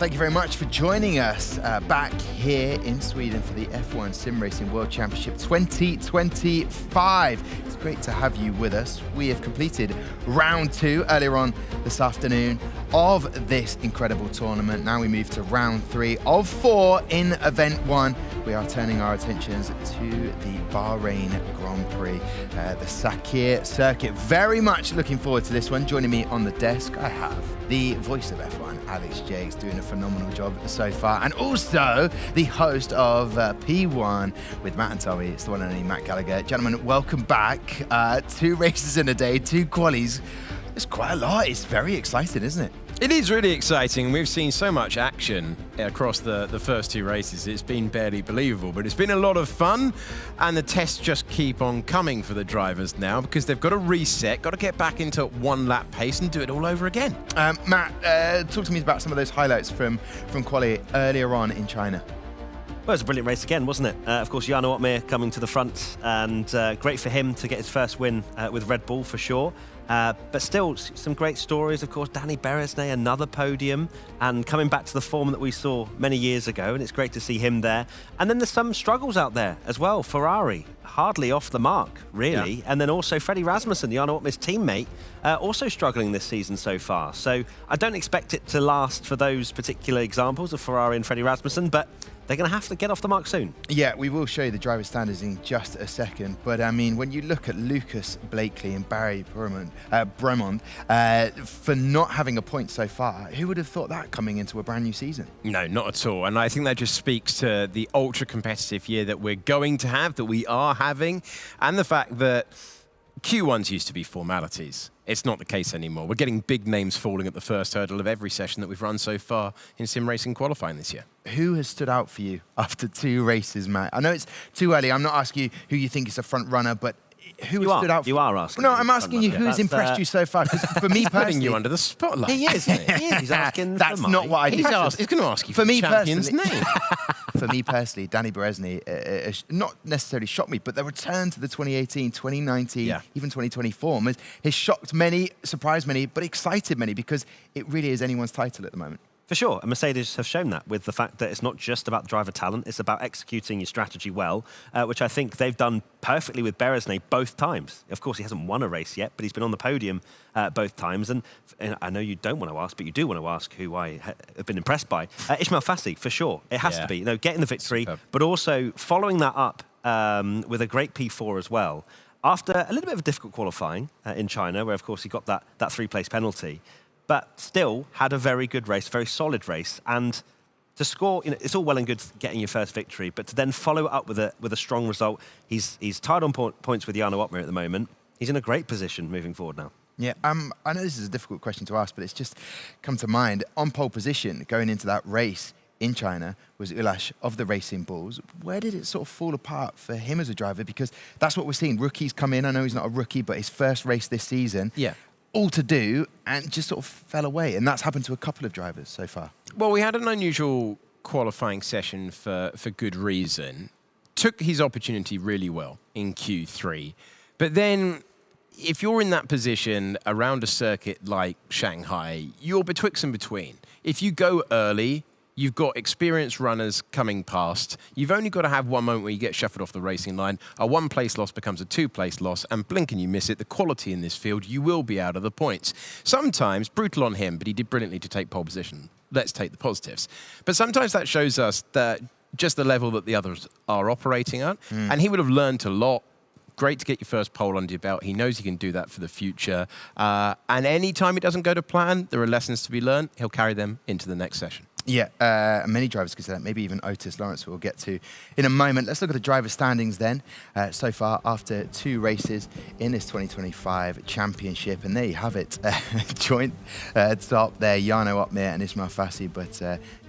Thank you very much for joining us back here in Sweden for the F1 Sim Racing World Championship 2025. It's great to have you with us. We have completed round 2 earlier on this afternoon of this incredible tournament. Now we move to round 3 of 4 in event 1. We are turning our attentions to the Bahrain Grand Prix, the Sakir circuit. Very much looking forward to this one. Joining me on the desk, I have the voice of F1, Alex Jakes, doing a phenomenal job so far, and also the host of P1 with Matt and Tommy. It's the one and only Matt Gallagher. Gentlemen, welcome back. 2 races in a day, 2 qualies. It's quite a lot. It's very exciting, isn't it? It is really exciting. We've seen so much action across the first 2 races. It's been barely believable, but it's been a lot of fun. And the tests just keep on coming for the drivers now because they've got to reset, got to get back into 1-lap pace and do it all over again. Matt, talk to me about some of those highlights from quali earlier on in China. Well, it was a brilliant race again, wasn't it? Of course, Jarno Opmeer coming to the front, and great for him to get his first win with Red Bull for sure. But still, some great stories. Of course, Danny Beresnay, another podium, and coming back to the form that we saw many years ago, and it's great to see him there. And then there's some struggles out there as well. Ferrari, hardly off the mark, really. Yeah. And then also Freddie Rasmussen, Jarno Opmeer's teammate, also struggling this season so far. So I don't expect it to last for those particular examples of Ferrari and Freddie Rasmussen, but they're going to have to get off the mark soon. Yeah, we will show you the driver standards in just a second. But, I mean, when you look at Lucas Blakely and Barry Bremond for not having a point so far, who would have thought that coming into a brand new season? No, not at all. And I think that just speaks to the ultra-competitive year that we're going to have, that we are having, and the fact that Q1s used to be formalities. It's not the case anymore. We're getting big names falling at the first hurdle of every session that we've run so far in sim racing qualifying this year. Who has stood out for you after 2 races, Matt? I know it's too early. I'm not asking you who you think is a front runner, but who has stood out for you? You are asking. No, I'm asking you who's impressed you so far. Because for me personally, putting you under the spotlight. He is. He's asking. That's not what I did. He's going to ask you for me the champion's personally, name. For me personally, Danny Beresnay, not necessarily shocked me, but the return to the 2018, 2019, even 2020 form has shocked many, surprised many, but excited many because it really is anyone's title at the moment. For sure, and Mercedes have shown that with the fact that it's not just about driver talent, it's about executing your strategy well, which I think they've done perfectly with Beresnay both times. Of course, he hasn't won a race yet, but he's been on the podium both times. And I know you don't want to ask, but you do want to ask who I have been impressed by. Ismail Fassi, for sure. It has to be. Getting the victory, but also following that up with a great P4 as well. After a little bit of a difficult qualifying in China, where, of course, he got that 3-place penalty, but still had a very good race, very solid race. And to score, it's all well and good getting your first victory, but to then follow it up with a strong result. He's tied on points with Jarno Opmeer at the moment. He's in a great position moving forward now. Yeah, I know this is a difficult question to ask, but it's just come to mind. On pole position, going into that race in China, was Ulash of the Racing Bulls. Where did it sort of fall apart for him as a driver? Because that's what we're seeing. Rookies come in. I know he's not a rookie, but his first race this season. Yeah. All to do and just sort of fell away. And that's happened to a couple of drivers so far. Well, we had an unusual qualifying session for good reason. Took his opportunity really well in Q3. But then if you're in that position around a circuit like Shanghai, you're betwixt and between. If you go early, you've got experienced runners coming past. You've only got to have one moment where you get shuffled off the racing line. A 1-place loss becomes a 2-place loss, and blink and you miss it. The quality in this field, you will be out of the points. Sometimes, brutal on him, but he did brilliantly to take pole position. Let's take the positives. But sometimes that shows us that just the level that the others are operating at. And he would have learned a lot. Great to get your first pole under your belt. He knows he can do that for the future. And any time it doesn't go to plan, there are lessons to be learned. He'll carry them into the next session. Yeah, many drivers could say that, maybe even Otis Lawrence, we'll get to in a moment. Let's look at the driver standings then, so far after 2 races in this 2025 championship. And there you have it, joint top there, Jarno Opmeer and Ismail Fassi, but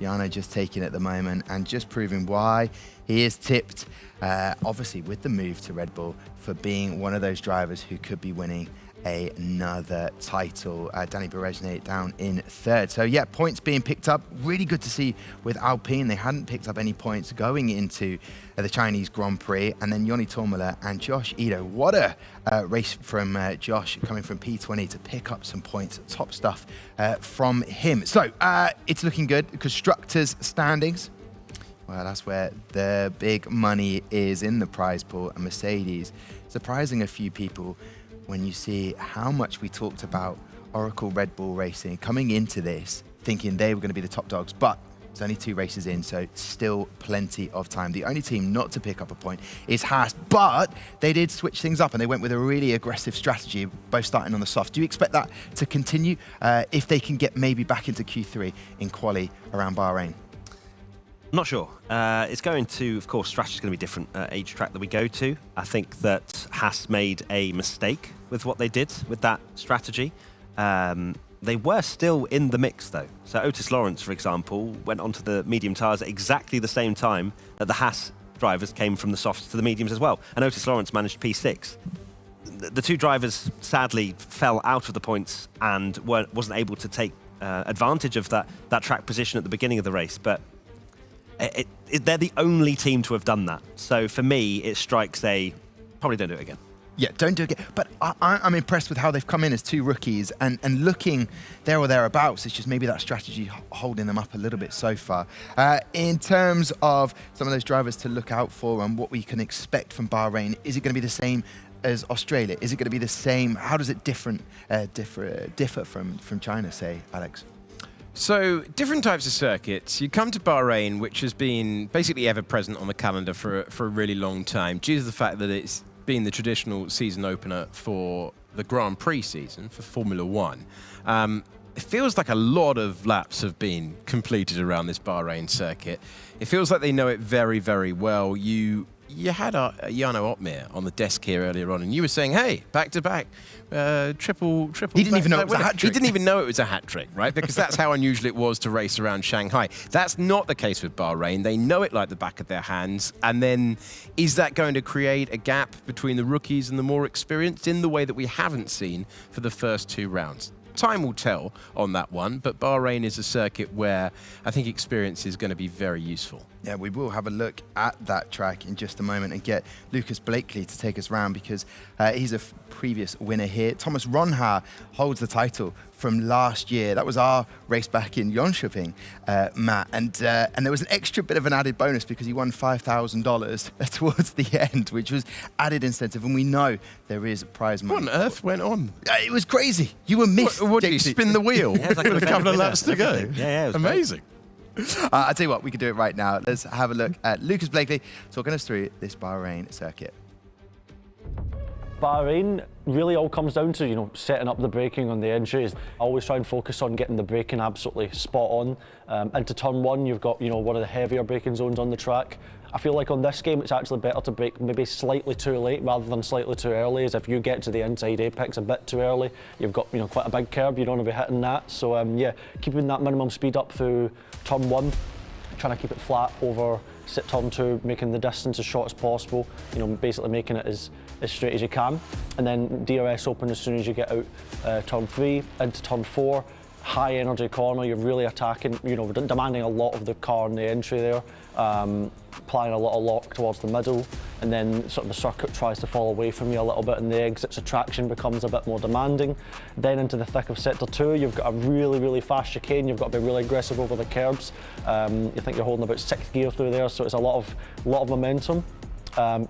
Jarno just taking it at the moment and just proving why he is tipped, obviously with the move to Red Bull, for being one of those drivers who could be winning another title. Danny Berezny down in third. So yeah, points being picked up. Really good to see with Alpine. They hadn't picked up any points going into the Chinese Grand Prix. And then Joni Tomala and Josh Ito. What a race from Josh coming from P20 to pick up some points. Top stuff from him. So it's looking good. Constructors standings. Well, that's where the big money is in the prize pool. And Mercedes surprising a few people when you see how much we talked about Oracle Red Bull Racing coming into this, thinking they were going to be the top dogs, but it's only 2 races in, so still plenty of time. The only team not to pick up a point is Haas, but they did switch things up and they went with a really aggressive strategy, both starting on the soft. Do you expect that to continue if they can get maybe back into Q3 in quali around Bahrain? Not sure. It's going to, of course, strategy is going to be different each track that we go to. I think that Haas made a mistake with what they did with that strategy. They were still in the mix, though. So Otis Lawrence, for example, went onto the medium tyres at exactly the same time that the Haas drivers came from the softs to the mediums as well. And Otis Lawrence managed P6. The 2 drivers, sadly, fell out of the points and wasn't able to take advantage of that track position at the beginning of the race. But they're the only team to have done that. So for me, it strikes probably don't do it again. Yeah, don't do it again. But I'm impressed with how they've come in as 2 rookies and looking there or thereabouts. It's just maybe that strategy holding them up a little bit so far. In terms of some of those drivers to look out for and what we can expect from Bahrain, is it going to be the same as Australia? Is it going to be the same? How does it differ from China, say, Alex? So, different types of circuits. You come to Bahrain, which has been basically ever present on the calendar for a really long time, due to the fact that it's been the traditional season opener for the Grand Prix season, for Formula One. It feels like a lot of laps have been completed around this Bahrain circuit. It feels like they know it very, very well. You had Jarno Opmeer on the desk here earlier on, and you were saying, hey, back-to-back, triple. He didn't even know it was a hat trick. He didn't even know it was a hat trick, right? Because that's how unusual it was to race around Shanghai. That's not the case with Bahrain. They know it like the back of their hands. And then is that going to create a gap between the rookies and the more experienced in the way that we haven't seen for the first 2 rounds? Time will tell on that one, but Bahrain is a circuit where I think experience is going to be very useful. Yeah, we will have a look at that track in just a moment and get Lucas Blakely to take us round because he's a previous winner here. Thomas Ronha holds the title from last year. That was our race back in Jönköping, Matt. And there was an extra bit of an added bonus because he won $5,000 towards the end, which was added incentive. And we know there is prize money. What on earth went on? It was crazy. You were missed. What did you spin the wheel Yeah, like with a couple of laps to go? Yeah, it was amazing. I'll tell you what, we can do it right now. Let's have a look at Lucas Blakely talking us through this Bahrain circuit. Bahrain really all comes down to, setting up the braking on the entries. I always try and focus on getting the braking absolutely spot on. Into turn 1, you've got, one of the heavier braking zones on the track. I feel like on this game, it's actually better to brake maybe slightly too late rather than slightly too early, as if you get to the inside apex a bit too early, you've got, quite a big curb, you don't want to be hitting that. So, keeping that minimum speed up through turn 1, trying to keep it flat over sit turn 2, making the distance as short as possible, basically making it as straight as you can. And then DRS open as soon as you get out turn 3 into turn 4. High energy corner, you're really attacking, demanding a lot of the car in the entry there, applying a lot of lock towards the middle, and then sort of the circuit tries to fall away from you a little bit and the exits of traction becomes a bit more demanding. Then into the thick of sector 2, you've got a really, really fast chicane, you've got to be really aggressive over the curbs. You think you're holding about 6th gear through there, so it's a lot of momentum.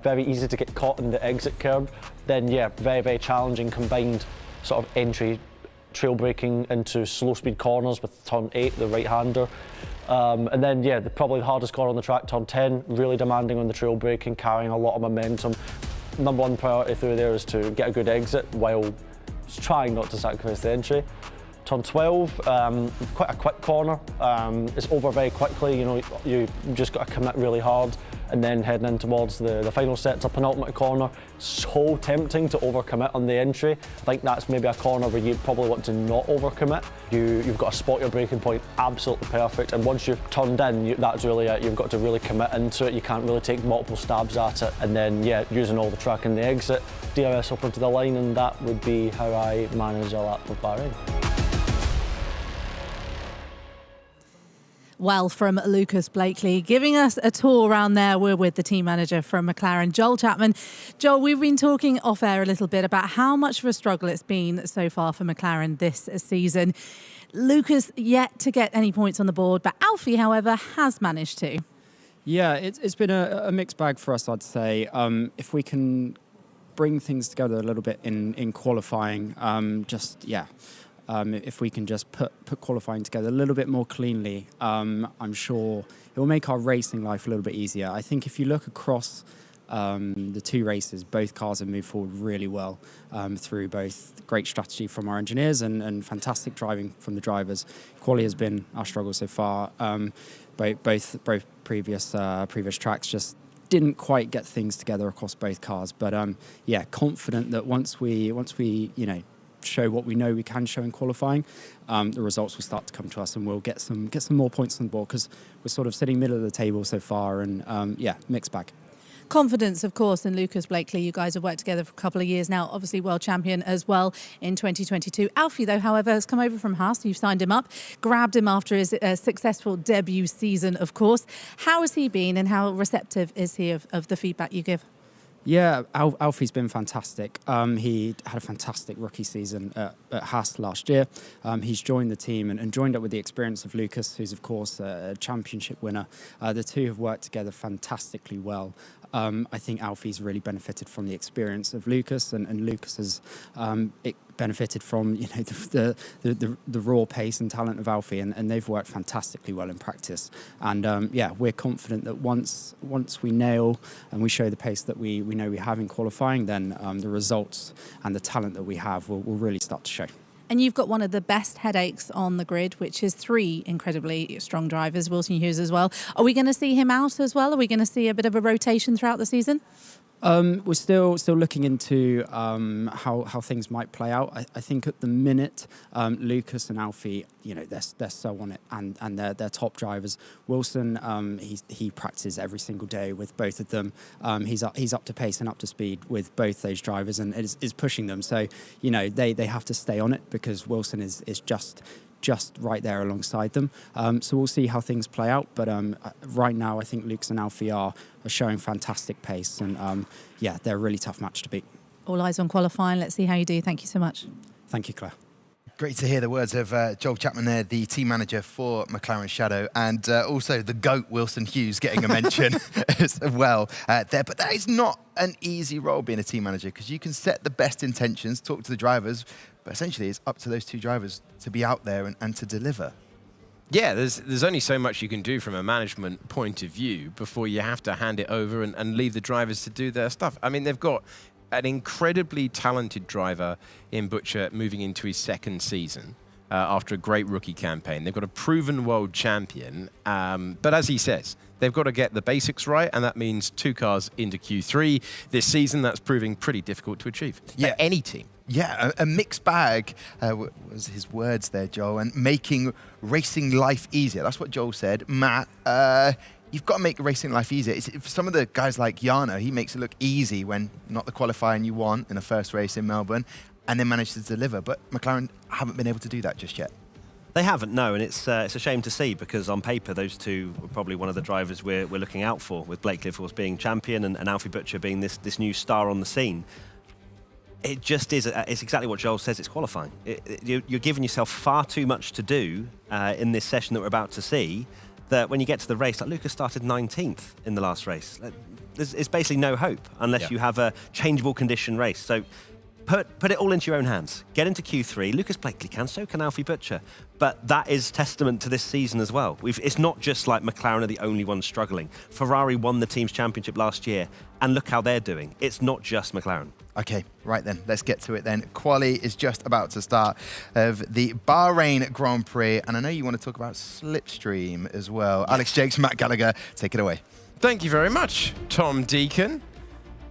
Very easy to get caught in the exit curb. Then very, very challenging combined sort of entry trail braking into slow speed corners with turn 8, the right-hander. And then, probably the hardest corner on the track, turn 10, really demanding on the trail braking, carrying a lot of momentum. Number 1 priority through there is to get a good exit while trying not to sacrifice the entry. Turn 12, quite a quick corner. It's over very quickly, you know, you just got to commit really hard, and then heading in towards the final set, it's a penultimate corner. So tempting to overcommit on the entry. I think that's maybe a corner where you probably want to not overcommit. You've got to spot your braking point absolutely perfect, and once you've turned in, that's really it. You've got to really commit into it. You can't really take multiple stabs at it, and then using all the track in the exit, DRS up onto the line, and that would be how I manage a lap with Bahrain. Well, from Lucas Blakely, giving us a tour around there. We're with the team manager from McLaren, Joel Chapman. Joel, we've been talking off air a little bit about how much of a struggle it's been so far for McLaren this season. Lucas yet to get any points on the board, but Alfie, however, has managed to. Yeah, it's been a mixed bag for us, I'd say. If we can bring things together a little bit in qualifying, if we can just put qualifying together a little bit more cleanly, I'm sure it will make our racing life a little bit easier. I think if you look across the two races, both cars have moved forward really well through both great strategy from our engineers and fantastic driving from the drivers. Quali has been our struggle so far. Both previous tracks just didn't quite get things together across both cars. But confident that once we show what we know we can show in qualifying, the results will start to come to us, and we'll get some more points on the board, because we're sort of sitting middle of the table so far, and mixed bag. Confidence, of course, in Lucas Blakely. You guys have worked together for a couple of years now, obviously world champion as well in 2022. Alfie, though, however, has come over from Haas. You've signed him up, grabbed him after his successful debut season, of course. How has he been, and how receptive is he of the feedback you give? Yeah, Alfie's been fantastic. He had a fantastic rookie season at Haas last year. He's joined the team and joined up with the experience of Lucas, who's, of course, a championship winner. The two have worked together fantastically well. I think Alfie's really benefited from the experience of Lucas, and Lucas has benefited from the raw pace and talent of Alfie, and they've worked fantastically well in practice. And we're confident that once we nail and we show the pace that we know we have in qualifying, then the results and the talent that we have will really start to show. And you've got one of the best headaches on the grid, which is three incredibly strong drivers, Wilson Hughes as well. Are we going to see him out as well? Are we going to see a bit of a rotation throughout the season? We're still looking into how things might play out. I think at the minute, Lucas and Alfie, they're so on it, and they're top drivers. Wilson, he practices every single day with both of them. He's up to pace and up to speed with both those drivers, and is pushing them. So they have to stay on it, because Wilson is just right there alongside them. So we'll see how things play out. But right now, I think Lucas and Alfie are showing fantastic pace. And they're a really tough match to beat. All eyes on qualifying. Let's see how you do. Thank you so much. Thank you, Claire. Great to hear the words of Joel Chapman there, the team manager for McLaren Shadow, and also the GOAT Wilson Hughes getting a mention as well there. But that is not an easy role, being a team manager, because you can set the best intentions, talk to the drivers, but essentially it's up to those two drivers to be out there and to deliver. Yeah, there's only so much you can do from a management point of view before you have to hand it over and leave the drivers to do their stuff. I mean, they've got an incredibly talented driver in Butcher moving into his second season after a great rookie campaign. They've got a proven world champion, but as he says, they've got to get the basics right, and that means two cars into Q3 this season. That's proving pretty difficult to achieve for any team. Yeah, a mixed bag was his words there, Joel, and making racing life easier. That's what Joel said. Matt, you've got to make racing life easier. For some of the guys like Jarno, he makes it look easy when not the qualifying you want in a first race in Melbourne, and then managed to deliver. But McLaren haven't been able to do that just yet. They haven't, no, and it's a shame to see, because on paper those two were probably one of the drivers we're looking out for, with Blakely, of course, being champion and Alfie Butcher being this new star on the scene. It just is, it's exactly what Joel says, it's qualifying. You're giving yourself far too much to do in this session that we're about to see, that when you get to the race, like Lucas started 19th in the last race. There's basically no hope unless you have a changeable condition race. So put it all into your own hands. Get into Q3. Lucas Blakely can, so can Alfie Butcher. But that is testament to this season as well. It's not just like McLaren are the only ones struggling. Ferrari won the team's championship last year, and look how they're doing. It's not just McLaren. Okay, right then, let's get to it then. Quali is just about to start of the Bahrain Grand Prix, and I know you want to talk about Slipstream as well. Alex Jakes, Matt Gallagher, take it away. Thank you very much, Tom Deacon,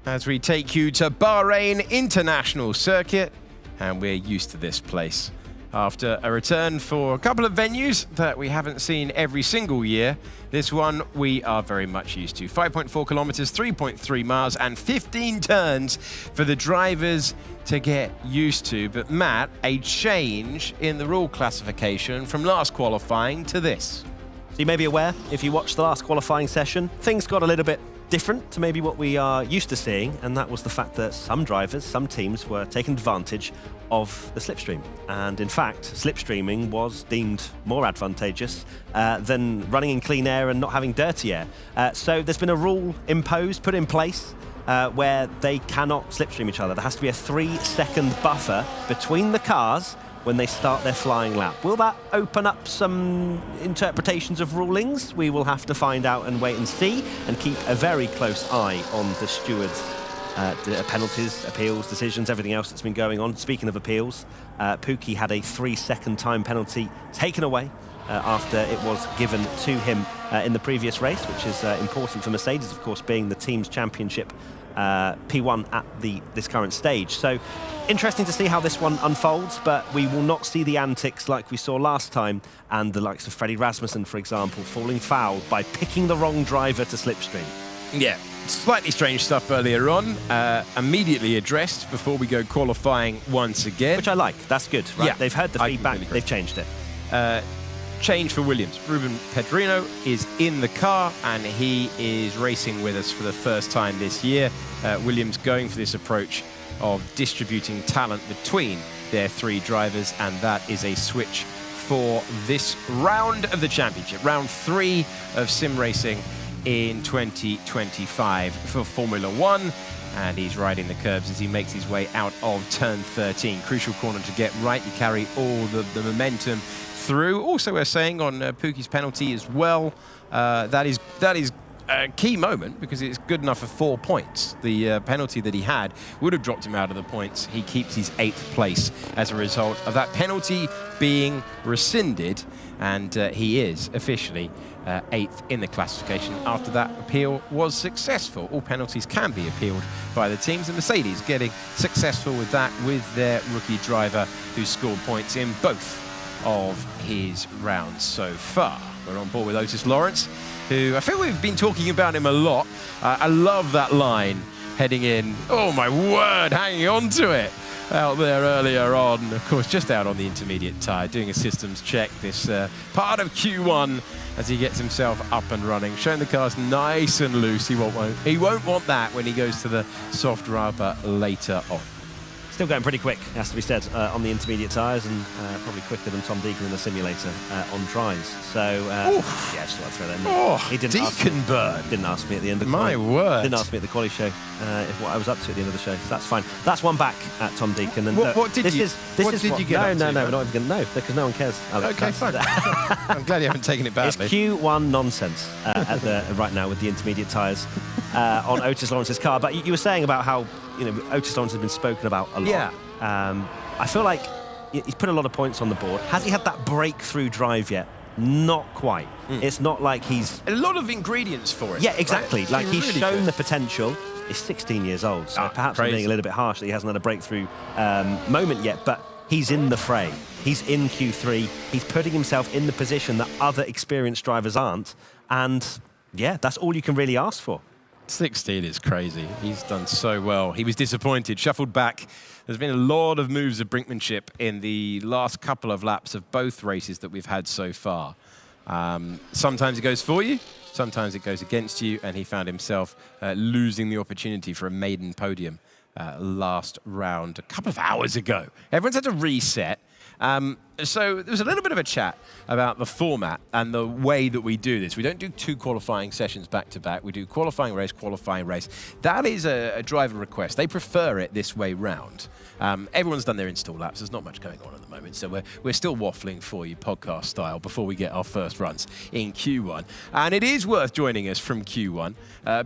as we take you to Bahrain International Circuit, and we're used to this place. After a return for a couple of venues that we haven't seen every single year, this one we are very much used to. 5.4 kilometers, 3.3 miles, and 15 turns for the drivers to get used to. But Matt, a change in the rule classification from last qualifying to this. So you may be aware, if you watched the last qualifying session, things got a little bit different to maybe what we are used to seeing, and that was the fact that some drivers, some teams were taking advantage of the slipstream. And in fact, slipstreaming was deemed more advantageous than running in clean air and not having dirty air. So there's been a rule imposed, put in place, where they cannot slipstream each other. There has to be a 3-second buffer between the cars when they start their flying lap. Will that open up some interpretations of rulings? We will have to find out and wait and see, and keep a very close eye on the stewards' penalties, appeals, decisions, everything else that's been going on. Speaking of appeals, Pookie had a 3-second time penalty taken away after it was given to him in the previous race, which is important for Mercedes, of course, being the team's championship P1 at this current stage. So interesting to see how this one unfolds, but we will not see the antics like we saw last time, and the likes of Freddie Rasmussen, for example, falling foul by picking the wrong driver to slipstream. Yeah, slightly strange stuff earlier on, immediately addressed before we go qualifying once again. Which I like, that's good, right? Yeah, They've heard the feedback, they've changed it. Change for Williams. Ruben Pedrino is in the car, and he is racing with us for the first time this year. Williams going for this approach of distributing talent between their 3 drivers, and that is a switch for this round of the championship, round 3 of sim racing in 2025 for Formula 1. And he's riding the curbs as he makes his way out of turn 13. Crucial corner to get right. You carry all the momentum through. Also, we're saying on Pookie's penalty as well, that is a key moment, because it's good enough for 4 points. The penalty that he had would have dropped him out of the points. He keeps his 8th place as a result of that penalty being rescinded, and he is officially 8th in the classification after that appeal was successful. All penalties can be appealed by the teams, and Mercedes getting successful with that with their rookie driver, who scored points in both of his rounds so far. We're on board with Otis Lawrence, who I feel we've been talking about him a lot. I love that line heading in. Oh my word, hanging on to it out there earlier on. Of course, just out on the intermediate tyre, doing a systems check. This part of Q1 as he gets himself up and running, showing the car's nice and loose. He won't want that when he goes to the soft rubber later on. Still going pretty quick, has to be said, on the intermediate tyres, and probably quicker than Tom Deacon in the simulator on dries. So, yeah, just thought I'd throw that in there. Oh, He didn't ask me at the end of the My word. Didn't ask me at the quali show what I was up to at the end of the show. So that's fine. That's one back at Tom Deacon. And What did you get up to? No, we're not even going to know, because no one cares. Alex. Okay, fine. I'm glad you haven't taken it badly. It's Q1 nonsense right now with the intermediate tyres on Otis Lawrence's car. But you were saying about how Otis Lawrence has been spoken about a lot. Yeah. I feel like he's put a lot of points on the board. Has he had that breakthrough drive yet? Not quite. It's not like he's... A lot of ingredients for it. Yeah, exactly. Right? Like, he's really shown good. the potential. He's 16 years old, so perhaps I'm crazy. being a little bit harsh that he hasn't had a breakthrough moment yet, but he's in the fray. He's in Q3. He's putting himself in the position that other experienced drivers aren't. And, yeah, that's all you can really ask for. 16 is crazy. He's done so well. He was disappointed, shuffled back. There's been a lot of moves of brinkmanship in the last couple of laps of both races that we've had so far. Sometimes it goes for you, sometimes it goes against you, and he found himself losing the opportunity for a maiden podium last round a couple of hours ago. Everyone's had to reset. So there was a little bit of a chat about the format and the way that we do this. We don't do 2 qualifying sessions back to back. We do qualifying race, qualifying race. That is a driver request. They prefer it this way round. Everyone's done their install laps. There's not much going on at the moment, so we're still waffling for you podcast style before we get our first runs in Q1. And it is worth joining us from Q1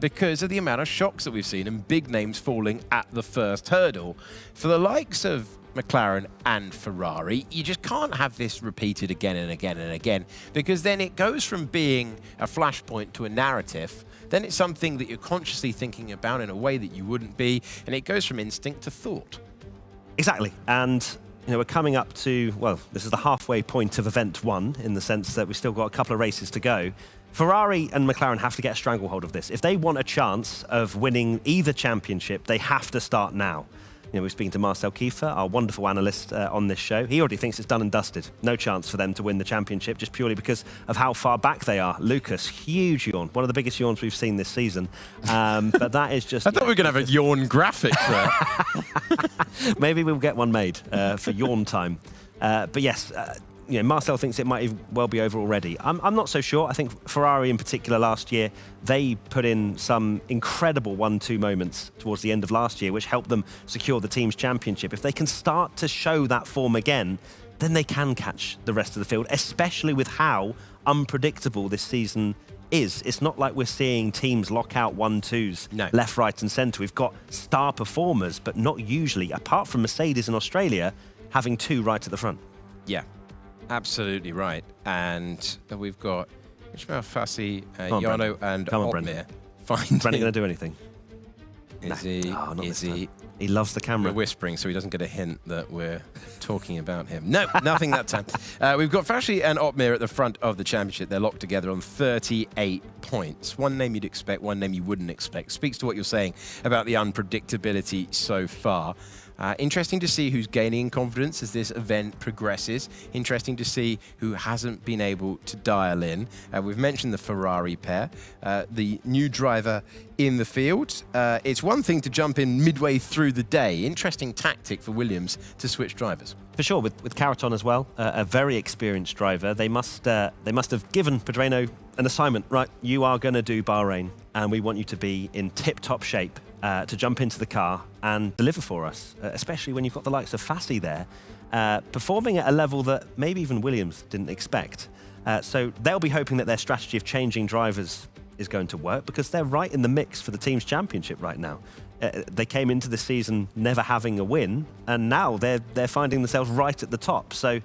because of the amount of shocks that we've seen and big names falling at the first hurdle. For the likes of McLaren and Ferrari, you just can't have this repeated again and again and again, because then it goes from being a flashpoint to a narrative. Then it's something that you're consciously thinking about in a way that you wouldn't be, and it goes from instinct to thought. Exactly. And we're coming up to, well, this is the halfway point of event 1 in the sense that we've still got a couple of races to go. Ferrari and McLaren have to get a stranglehold of this. If they want a chance of winning either championship, they have to start now. We're speaking to Marcel Kiefer, our wonderful analyst on this show. He already thinks it's done and dusted. No chance for them to win the championship, just purely because of how far back they are. Lucas, huge yawn. One of the biggest yawns we've seen this season. But that is just... I thought we were going to have a yawn graphic there. Maybe we'll get one made for yawn time. But yes... Marcel thinks it might well be over already. I'm not so sure. I think Ferrari in particular last year, they put in some incredible 1-2 moments towards the end of last year, which helped them secure the team's championship. If they can start to show that form again, then they can catch the rest of the field, especially with how unpredictable this season is. It's not like we're seeing teams lock out 1-2s left, right and centre. We've got star performers, but not usually, apart from Mercedes in Australia, having 2 right at the front. Yeah. Absolutely right. And we've got Ishmael Fassi, Jarno and Otmir. Brendan going to do anything? Is he? Oh, not is this he? time. He loves the camera. We're whispering so he doesn't get a hint that we're talking about him. No, nothing that time. We've got Fassi and Otmir at the front of the championship. They're locked together on 38 points. One name you'd expect, one name you wouldn't expect. Speaks to what you're saying about the unpredictability so far. Interesting to see who's gaining confidence as this event progresses. Interesting to see who hasn't been able to dial in. We've mentioned the Ferrari pair, the new driver in the field. It's one thing to jump in midway through the day. Interesting tactic for Williams to switch drivers. For sure, with Caraton as well, a very experienced driver. They must have given Pedreno an assignment. Right, you are going to do Bahrain, and we want you to be in tip-top shape to jump into the car and deliver for us, especially when you've got the likes of Fassi there, performing at a level that maybe even Williams didn't expect. So they'll be hoping that their strategy of changing drivers is going to work, because they're right in the mix for the team's championship right now. They came into the season never having a win, and now they're finding themselves right at the top. So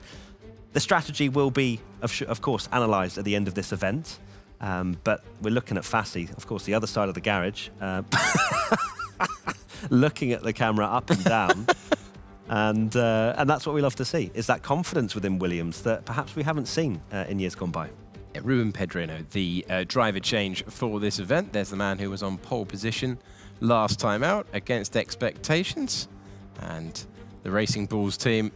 the strategy will be, of course, analysed at the end of this event. But we're looking at Fassi, of course, the other side of the garage, looking at the camera up and down. And that's what we love to see, is that confidence within Williams that perhaps we haven't seen in years gone by. Yeah, Ruben Pedreno, the driver change for this event. There's the man who was on pole position last time out against expectations. And the Racing Bulls team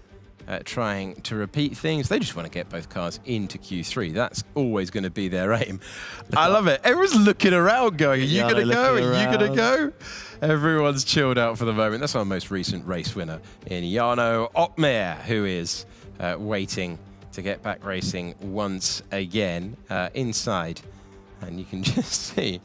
trying to repeat things. They just want to get both cars into Q3. That's always going to be their aim. I love it. Everyone's looking around going, are you going to go? Are you going to go? Everyone's chilled out for the moment. That's our most recent race winner in Jarno Otmir, who is waiting to get back racing once again inside. And you can just see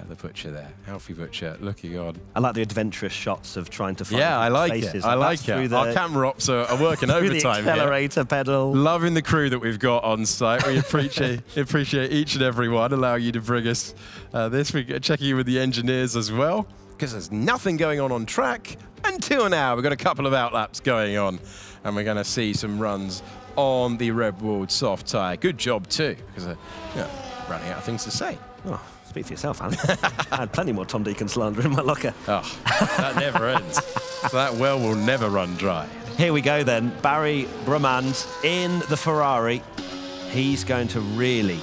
the Butcher there, Alfie Butcher looking on. I like the adventurous shots of trying to find I like faces. it. I like it. Our camera ops are working overtime the accelerator pedal. Loving the crew that we've got on site. We appreciate each and every one, allowing you to bring us this. We're checking in with the engineers as well, because there's nothing going on track until now. We've got a couple of outlaps going on, and we're going to see some runs on the Red Bull soft tyre. Good job too, because running out of things to say. Oh. Speak for yourself, Alan. I had plenty more Tom Deacon slander in my locker. Oh, that never ends. That well will never run dry. Here we go then. Barry Brumand in the Ferrari. He's going to really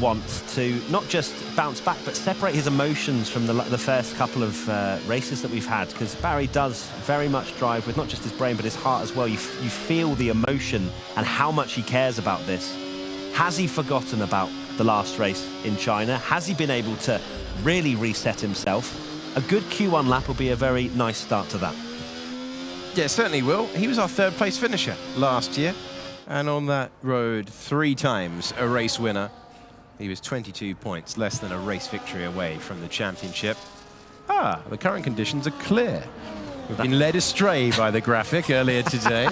want to not just bounce back, but separate his emotions from the first couple of races that we've had, because Barry does very much drive with not just his brain, but his heart as well. You feel the emotion and how much he cares about this. Has he forgotten about the last race in China? Has he been able to really reset himself? A good Q1 lap will be a very nice start to that. Yeah, certainly will. He was our third place finisher last year, and on that road 3 times a race winner. He was 22 points, less than a race victory away from the championship. The current conditions are clear. We've been led astray by the graphic earlier today,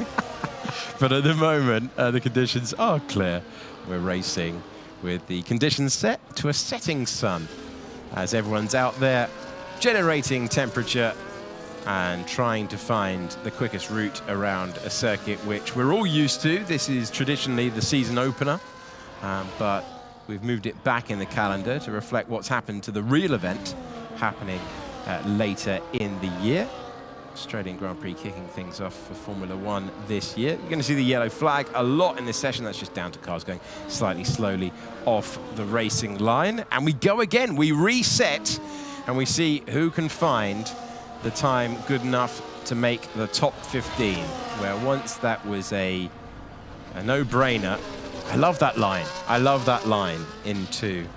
but at the moment the conditions are clear. We're racing with the conditions set to a setting sun as everyone's out there generating temperature and trying to find the quickest route around a circuit which we're all used to. This is traditionally the season opener, but we've moved it back in the calendar to reflect what's happened to the real event happening later in the year. Australian Grand Prix kicking things off for Formula One this year. You're going to see the yellow flag a lot in this session. That's just down to cars going slightly slowly off the racing line. And we go again. We reset and we see who can find the time good enough to make the top 15, where once that was a no-brainer. I love that line. I love that line into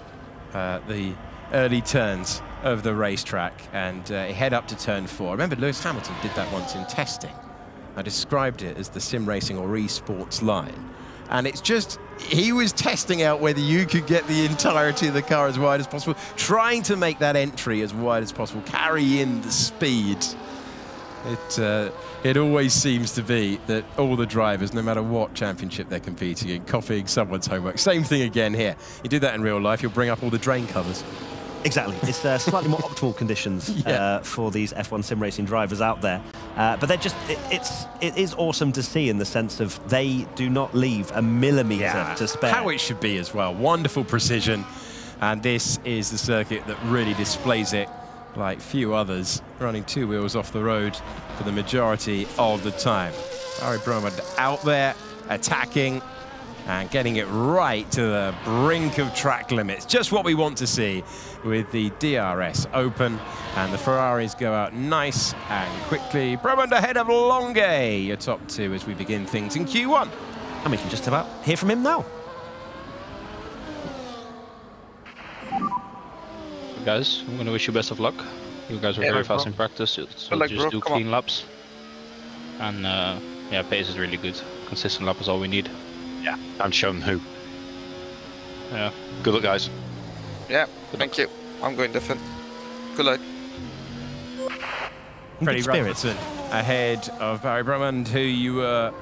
the early turns of the racetrack and head up to turn 4. I remember Lewis Hamilton did that once in testing. I described it as the sim racing or esports line. And it's just, he was testing out whether you could get the entirety of the car as wide as possible, trying to make that entry as wide as possible, carry in the speed. It always seems to be that all the drivers, no matter what championship they're competing in, copying someone's homework. Same thing again here. You do that in real life, you'll bring up all the drain covers. Exactly. It's slightly more optimal conditions for these F1 sim racing drivers out there. But they're just, it is awesome to see in the sense of they do not leave a millimetre to spare. How it should be as well. Wonderful precision. And this is the circuit that really displays it like few others, running 2 wheels off the road for the majority of the time. Barry Bromond out there attacking and getting it right to the brink of track limits. Just what we want to see with the DRS open, and the Ferraris go out nice and quickly. Bromond ahead of Longue, your top 2 as we begin things in Q1. And we can just about hear from him now. Guys, I'm going to wish you best of luck. You guys are very fast in practice, so just do clean laps. And yeah, pace is really good. Consistent lap is all we need. Yeah, and show them who. Yeah. Good luck, guys. Yeah, thank you. I'm going different. Good luck. Freddie Rasmussen ahead of Barry Bromond, who you were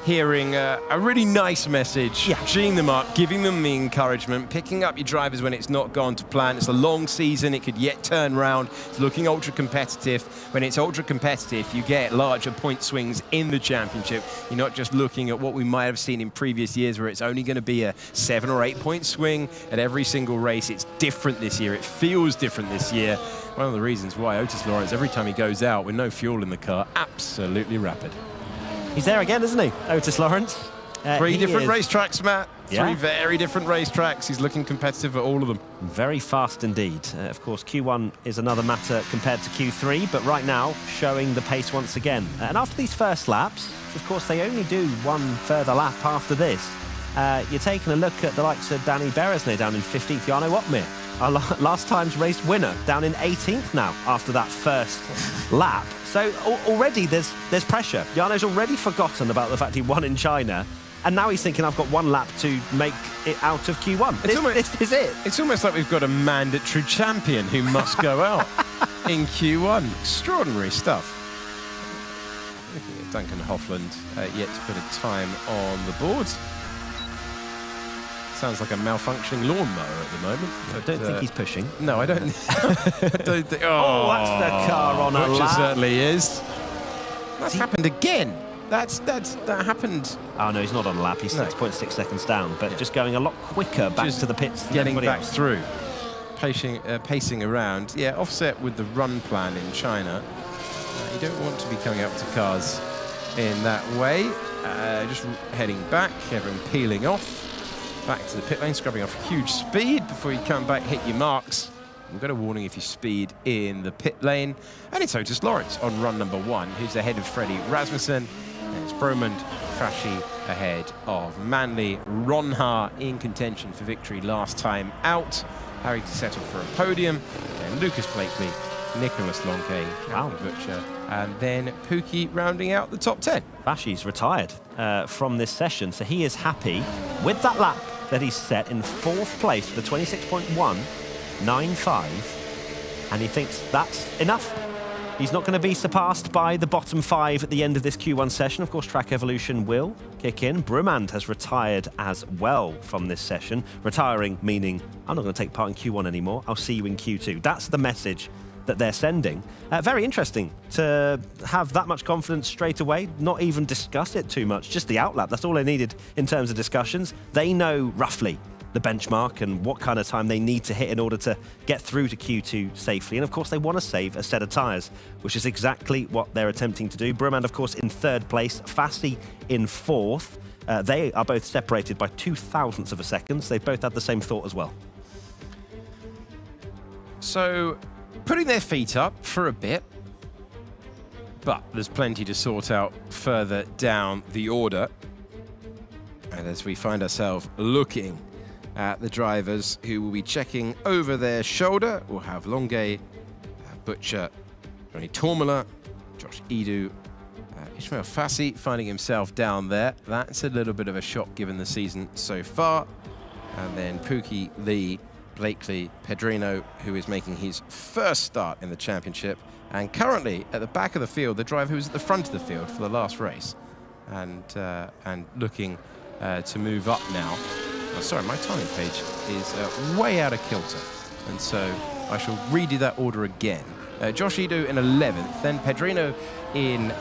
hearing a really nice message, geeing them up, giving them the encouragement, picking up your drivers when it's not gone to plan. It's a long season, it could yet turn round. It's looking ultra competitive. When it's ultra competitive, you get larger point swings in the championship. You're not just looking at what we might have seen in previous years where it's only going to be a 7 or 8 point swing at every single race. It's different this year. It feels different this year. One of the reasons why Otis Lawrence, every time he goes out with no fuel in the car, absolutely rapid. He's there again, isn't he, Otis Lawrence? 3 different racetracks, Matt. Yeah. 3 very different racetracks. He's looking competitive at all of them. Very fast indeed. Of course, Q1 is another matter compared to Q3, but right now, showing the pace once again. And after these first laps, of course, they only do 1 further lap after this. You're taking a look at the likes of Danny Beresnay down in 15th, Jarno Opmeer, our last time's race winner, down in 18th now after that first lap. So already there's pressure. Jarno's already forgotten about the fact he won in China, and now he's thinking, I've got 1 lap to make it out of Q1. This is it. It's almost like we've got a mandatory champion who must go out in Q1. Extraordinary stuff. Looking at Duncan Hoffland, yet to put a time on the board. Sounds like a malfunctioning lawnmower at the moment. I don't think he's pushing. No, I don't. I don't think. Oh, that's the car on a lap. Which it certainly is. That's happened again. That happened. Oh no, he's not on a lap. He's 6.6 seconds down, but just going a lot quicker back to the pits. Getting back through, pacing around. Yeah, offset with the run plan in China. You don't want to be coming up to cars in that way. Just heading back, everyone peeling off. Back to the pit lane, scrubbing off huge speed before you come back, hit your marks. We've got a warning if you speed in the pit lane. And it's Otis Lawrence on run number 1, who's ahead of Freddie Rasmussen. And it's Bromond, Fraschi ahead of Manley. Ronha in contention for victory last time out. Harry to settle for a podium. And Lucas Blakely, Nicholas Longue, Butcher, and then Pookie rounding out the top 10. Bashi's retired from this session, so he is happy with that lap that he's set in 4th place with a 26.195, and he thinks that's enough. He's not going to be surpassed by the bottom 5 at the end of this Q1 session. Of course, Track Evolution will kick in. Brumand has retired as well from this session. Retiring meaning, I'm not going to take part in Q1 anymore. I'll see you in Q2. That's the message that they're sending. Very interesting to have that much confidence straight away, not even discuss it too much, just the outlap. That's all they needed in terms of discussions. They know roughly the benchmark and what kind of time they need to hit in order to get through to Q2 safely. And of course, they want to save a set of tyres, which is exactly what they're attempting to do. Brumand, of course, in 3rd place, Fassi in 4th. They are both separated by 0.02 of a second. They've both had the same thought as well. So, putting their feet up for a bit, but there's plenty to sort out further down the order. And as we find ourselves looking at the drivers who will be checking over their shoulder, we'll have Longue, Butcher, Johnny Tormula, Josh Edu, Ismail Fassi finding himself down there. That's a little bit of a shock given the season so far. And then Pookie, Lee, Blakely, Pedrino, who is making his first start in the championship, and currently at the back of the field, the driver who was at the front of the field for the last race, and looking to move up now. Oh, sorry, my timing page is way out of kilter, and so I shall redo that order again. Josh Edu in 11th, then Pedrino in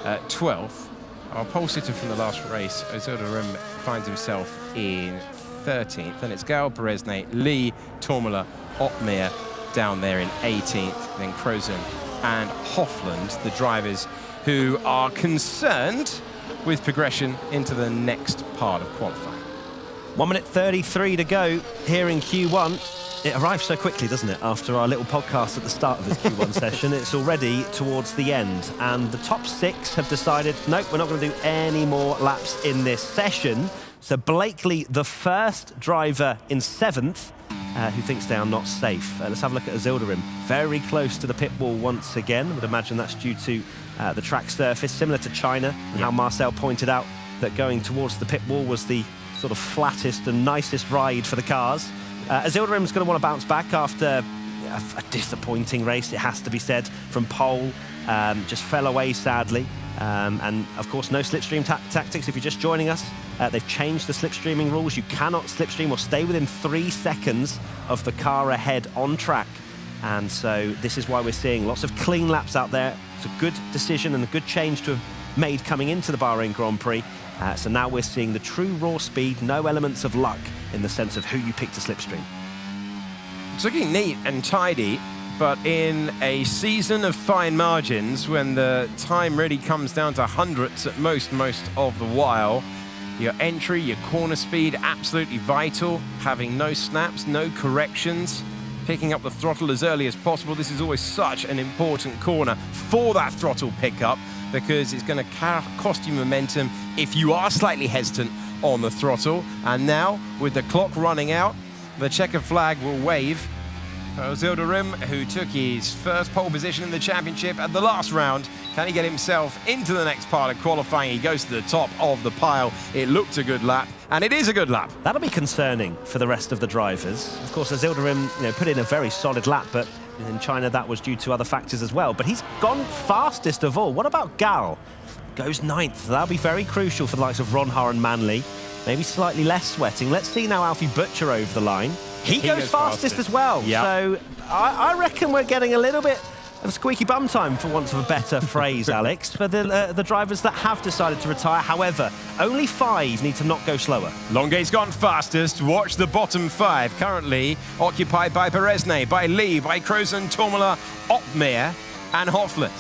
12th. Our pole sitter from the last race, Ozildarim, finds himself in 13th, and it's Gal Beresne, Lee, Tormula, Otmir down there in 18th, then Crozen and Hoffland, the drivers who are concerned with progression into the next part of qualifying. 1 minute 33 to go here in Q1. It arrives so quickly, doesn't it? After our little podcast at the start of this Q1 session, it's already towards the end. And the top 6 have decided, nope, we're not going to do any more laps in this session. So Blakely, the first driver in 7th, who thinks they are not safe. Let's have a look at Ozildarim. Very close to the pit wall once again. I would imagine that's due to the track surface, similar to China, and how Marcel pointed out that going towards the pit wall was the sort of flattest and nicest ride for the cars. Ozildarim's going to want to bounce back after a disappointing race, it has to be said, from pole. Just fell away, sadly. And, of course, no slipstream tactics. If you're just joining us, they've changed the slipstreaming rules. You cannot slipstream or stay within 3 seconds of the car ahead on track. And so this is why we're seeing lots of clean laps out there. It's a good decision and a good change to have made coming into the Bahrain Grand Prix. So now we're seeing the true raw speed, no elements of luck in the sense of who you pick to slipstream. It's looking neat and tidy, but in a season of fine margins, when the time really comes down to hundredths at most of the while, your entry, your corner speed, absolutely vital. Having no snaps, no corrections, picking up the throttle as early as possible. This is always such an important corner for that throttle pickup, because it's going to cost you momentum if you are slightly hesitant on the throttle. And now, with the clock running out, the checkered flag will wave. Ozildarim, who took his first pole position in the championship at the last round, can he get himself into the next part of qualifying? He goes to the top of the pile. It looked a good lap, and it is a good lap. That'll be concerning for the rest of the drivers. Of course, Ozildarim, put in a very solid lap, but in China that was due to other factors as well. But he's gone fastest of all. What about Gal? Goes 9th. That'll be very crucial for the likes of Ronha and Manley. Maybe slightly less sweating. Let's see now Alfie Butcher over the line. He goes fastest as well. Yep. So I reckon we're getting a little bit of squeaky bum time, for want of a better phrase, Alex, for the drivers that have decided to retire. However, only 5 need to not go slower. Longue's gone fastest. Watch the bottom 5, currently occupied by Beresne, by Lee, by Crozen, Tormula, Otmir and Hoffland.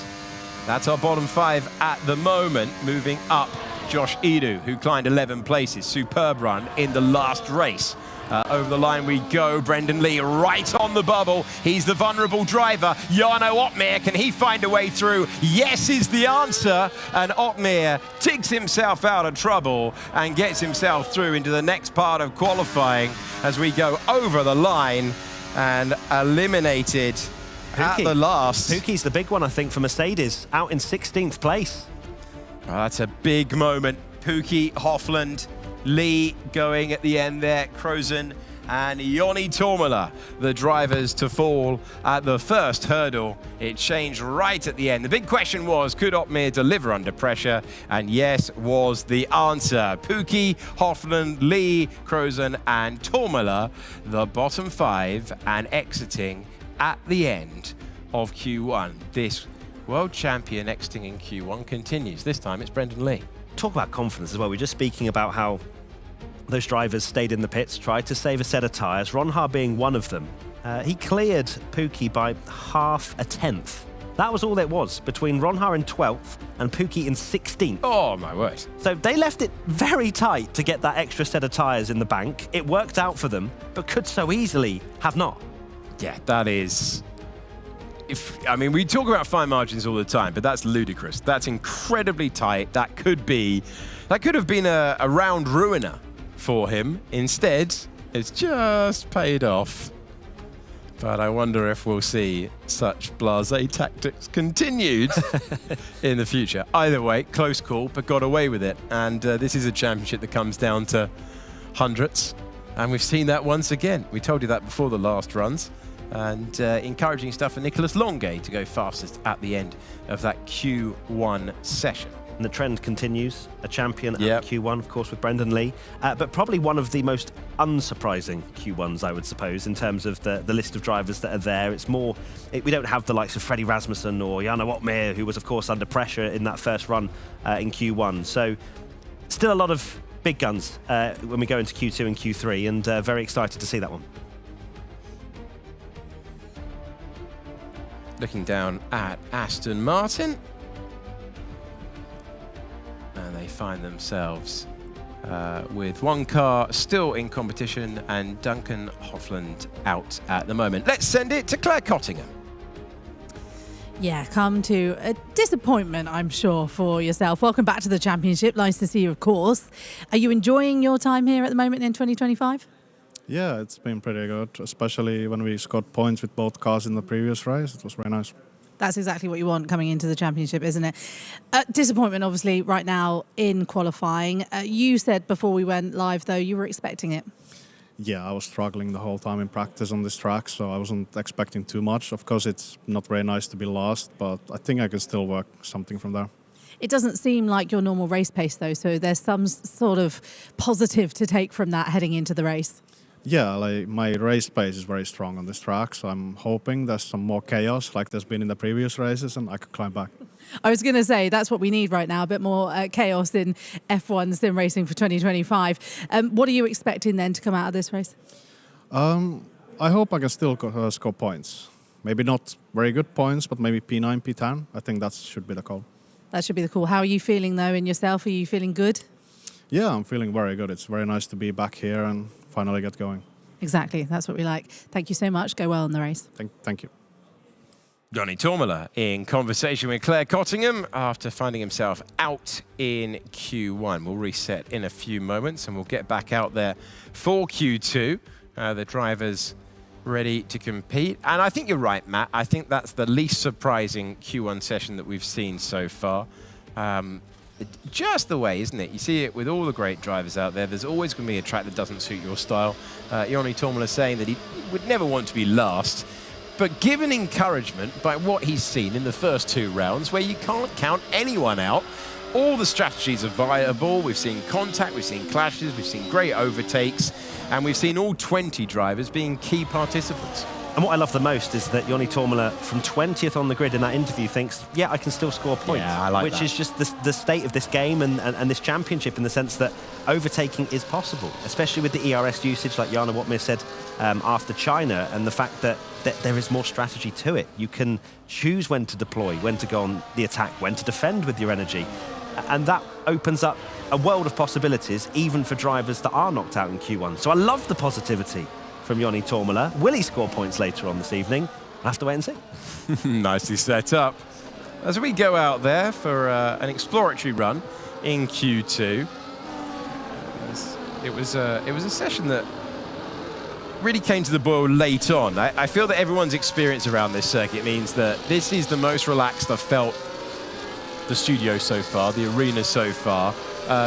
That's our bottom 5 at the moment. Moving up, Josh Edu, who climbed 11 places. Superb run in the last race. Over the line we go. Brendan Lee right on the bubble. He's the vulnerable driver. Jarno Otmir, can he find a way through? Yes is the answer. And Otmir digs himself out of trouble and gets himself through into the next part of qualifying as we go over the line and eliminated at the last. Pookie's the big one, I think, for Mercedes, out in 16th place. Oh, that's a big moment. Pookie, Hofland, Lee going at the end there, Krozen and Joni Tormala, the drivers to fall at the first hurdle. It changed right at the end. The big question was, could Otmir deliver under pressure? And yes, was the answer. Pookie, Hofland, Lee, Krozen and Tormala, the bottom 5, and exiting at the end of Q1. This world champion exiting in Q1 continues. This time it's Brendan Lee. Talk about confidence as well. We're just speaking about how those drivers stayed in the pits, tried to save a set of tyres, Ronhar being one of them. He cleared Pookie by half a tenth. That was all it was between Ronhar in 12th and Pookie in 16th. Oh, my word. So they left it very tight to get that extra set of tyres in the bank. It worked out for them, but could so easily have not. Yeah, that is... I mean, we talk about fine margins all the time, but that's ludicrous. That's incredibly tight. That could have been a round ruiner for him. Instead, it's just paid off. But I wonder if we'll see such blasé tactics continued in the future. Either way, close call, but got away with it. And this is a championship that comes down to hundredths. And we've seen that once again. We told you that before the last runs. And encouraging stuff for Nicholas Longuet to go fastest at the end of that Q1 session. And the trend continues, a champion at Q1, of course, with Brendan Lee, but probably one of the most unsurprising Q1s, I would suppose, in terms of the list of drivers that are there. It's more, we don't have the likes of Freddie Rasmussen or Jarno Otmir, who was, of course, under pressure in that first run in Q1. So still a lot of big guns when we go into Q2 and Q3, and very excited to see that one. Looking down at Aston Martin. And they find themselves with one car still in competition and Duncan Hofland out at the moment. Let's send it to Claire Cottingham. Yeah, come to a disappointment, I'm sure, for yourself. Welcome back to the championship. Nice to see you, of course. Are you enjoying your time here at the moment in 2025? Yeah, it's been pretty good, especially when we scored points with both cars in the previous race. It was very nice. That's exactly what you want coming into the championship, isn't it? Disappointment, obviously, right now in qualifying. You said before we went live, though, you were expecting it. Yeah, I was struggling the whole time in practice on this track, so I wasn't expecting too much. Of course, it's not very nice to be last, but I think I can still work something from there. It doesn't seem like your normal race pace, though, so there's some sort of positive to take from that heading into the race. Yeah, like my race pace is very strong on this track, so I'm hoping there's some more chaos like there's been in the previous races and I could climb back. I was going to say that's what we need right now, a bit more chaos in F1 sim racing for 2025. What are you expecting then to come out of this race? I hope I can still score points. Maybe not very good points, but maybe P9, P10. I think that should be the goal. That should be the call. How are you feeling, though, in yourself? Are you feeling good? Yeah, I'm feeling very good. It's very nice to be back here and finally get going. Exactly. That's what we like. Thank you so much. Go well in the race. Thank you. Joni Tormala in conversation with Claire Cottingham after finding himself out in Q1. We'll reset in a few moments and we'll get back out there for Q2. The drivers ready to compete. And I think you're right, Matt. I think that's the least surprising Q1 session that we've seen so far. Just the way, isn't it? You see it with all the great drivers out there. There's always going to be a track that doesn't suit your style. Joni Tormala saying that he would never want to be last, but given encouragement by what he's seen in the first 2 rounds, where you can't count anyone out, all the strategies are viable. We've seen contact, we've seen clashes, we've seen great overtakes, and we've seen all 20 drivers being key participants. And what I love the most is that Joni Tormala, from 20th on the grid in that interview, thinks, yeah, I can still score points. Yeah, I like which that. is just the state of this game and this championship, in the sense that overtaking is possible, especially with the ERS usage, like Jarno Otmir said after China, and the fact that there is more strategy to it. You can choose when to deploy, when to go on the attack, when to defend with your energy. And that opens up a world of possibilities, even for drivers that are knocked out in Q1. So I love the positivity from Joni Tormala. Will he score points later on this evening? We'll have to wait and see. Nicely set up. As we go out there for an exploratory run in Q2, it was a session that really came to the boil late on. I feel that everyone's experience around this circuit means that this is the most relaxed I've felt the studio so far, the arena so far.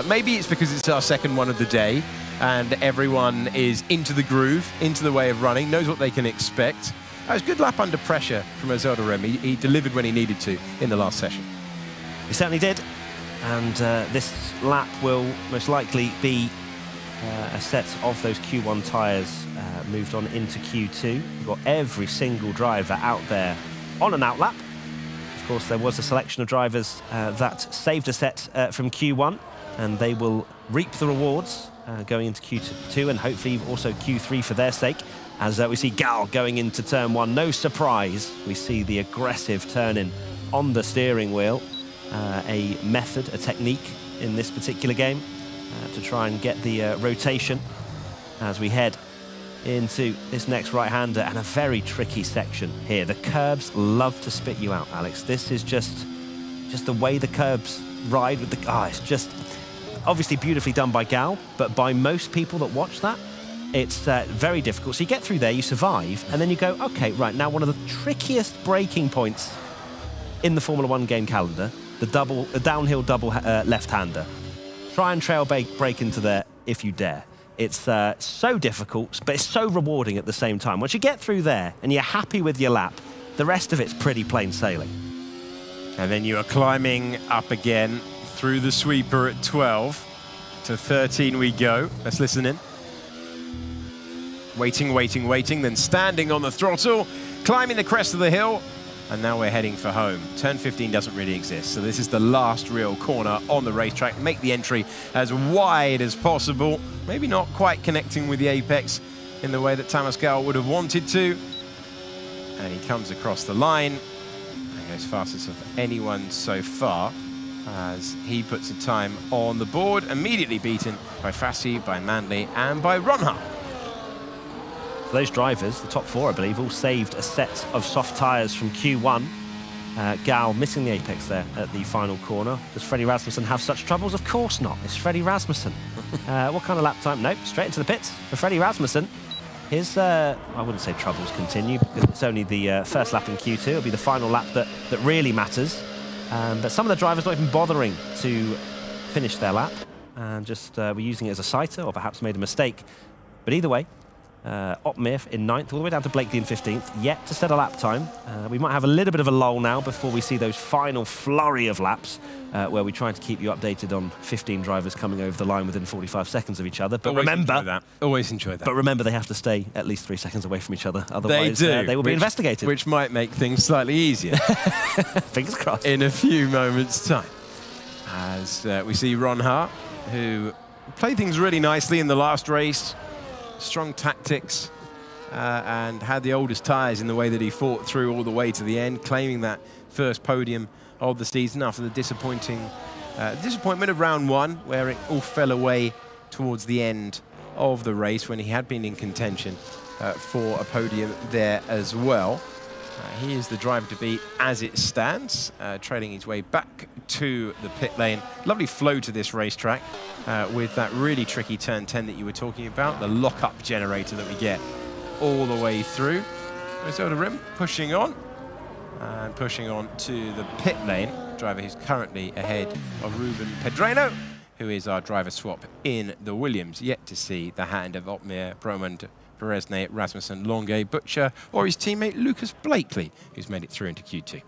Maybe it's because it's our second one of the day and everyone is into the groove, into the way of running, knows what they can expect. It was a good lap under pressure from Zelda Rem. He delivered when he needed to in the last session. He certainly did. And this lap will most likely be a set of those Q1 tyres moved on into Q2. You've got every single driver out there on an outlap. Of course, there was a selection of drivers that saved a set from Q1, and they will reap the rewards going into Q2 and hopefully also Q3 for their sake. As we see Gal going into turn 1. No surprise, we see the aggressive turn-in on the steering wheel. A method, a technique in this particular game to try and get the rotation as we head into this next right-hander, and a very tricky section here. The curbs love to spit you out, Alex. This is just the way the curbs ride with the... it's just obviously beautifully done by Gal, but by most people that watch that, it's very difficult. So you get through there, you survive, and then you go, okay, right, now one of the trickiest braking points in the Formula 1 game calendar, the downhill double left-hander. Try and trail brake into there if you dare. It's so difficult, but it's so rewarding at the same time. Once you get through there and you're happy with your lap, the rest of it's pretty plain sailing. And then you are climbing up again through the sweeper at 12. To 13 we go. Let's listen in. Waiting, waiting, waiting, then standing on the throttle, climbing the crest of the hill, and now we're heading for home. Turn 15 doesn't really exist, so this is the last real corner on the racetrack. Make the entry as wide as possible. Maybe not quite connecting with the apex in the way that Thomas Gal would have wanted to. And he comes across the line. And goes fastest of anyone so far as he puts a time on the board, immediately beaten by Fassi, by Manley, and by Ronha. Those drivers, the top 4, I believe, all saved a set of soft tyres from Q1. Gal missing the apex there at the final corner. Does Freddie Rasmussen have such troubles? Of course not. It's Freddie Rasmussen. What kind of lap time? Nope, straight into the pits for Freddie Rasmussen. His, I wouldn't say troubles continue, because it's only the first lap in Q2. It'll be the final lap that really matters. But some of the drivers not even bothering to finish their lap and just were using it as a sighter, or perhaps made a mistake. But either way, Otmir in 9th, all the way down to Blakely in 15th, yet to set a lap time. We might have a little bit of a lull now before we see those final flurry of laps where we try to keep you updated on 15 drivers coming over the line within 45 seconds of each other. But always enjoy that. But remember, they have to stay at least 3 seconds away from each other. Otherwise, they will be investigated. Which might make things slightly easier. Fingers crossed. In a few moments' time. As we see Ronha, who played things really nicely in the last race. Strong tactics and had the oldest tyres in the way that he fought through all the way to the end, claiming that first podium of the season after the disappointment of round 1, where it all fell away towards the end of the race when he had been in contention for a podium there as well. He is the driver to beat as it stands, trailing his way back to the pit lane. Lovely flow to this racetrack with that really tricky turn 10 that you were talking about, the lock-up generator that we get all the way through. Zelda Rim pushing on, and pushing on to the pit lane. Driver who's currently ahead of Ruben Pedreno, who is our driver swap in the Williams. Yet to see the hand of Otmir, Bromond, Beresne, Rasmussen, Longuet, Butcher, or his teammate Lucas Blakely, who's made it through into Q2.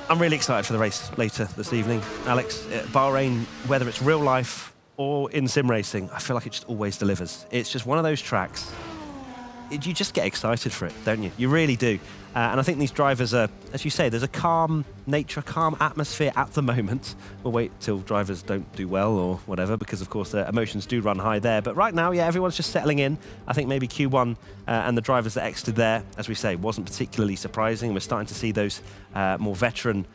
I'm really excited for the race later this evening, Alex. Bahrain, whether it's real life or in sim racing, I feel like it just always delivers. It's just one of those tracks. You just get excited for it, don't you? You really do. And I think these drivers are, as you say, there's a calm nature, calm atmosphere at the moment. We'll wait till drivers don't do well or whatever, because of course their emotions do run high there. But right now, yeah, everyone's just settling in. I think maybe Q1 and the drivers that exited there, as we say, wasn't particularly surprising. We're starting to see those more veteran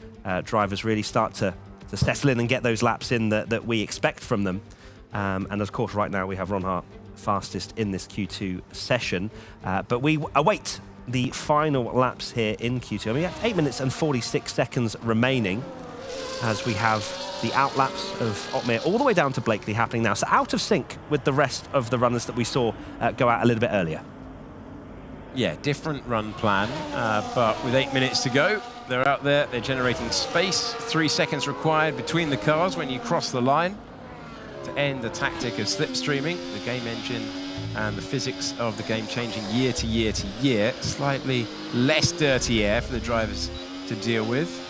drivers really start to settle in and get those laps in that we expect from them. And of course, right now we have Ron Hart fastest in this Q2 session. But we await the final laps here in Q2. I mean, we have 8 minutes and 46 seconds remaining as we have the outlaps of Otmir all the way down to Blakely happening now. So out of sync with the rest of the runners that we saw go out a little bit earlier. different run plan, but with 8 minutes to go, they're out there, they're generating space. 3 seconds required between the cars when you cross the line to end the tactic of slipstreaming, the game engine and the physics of the game changing year to year to year. Slightly less dirty air for the drivers to deal with.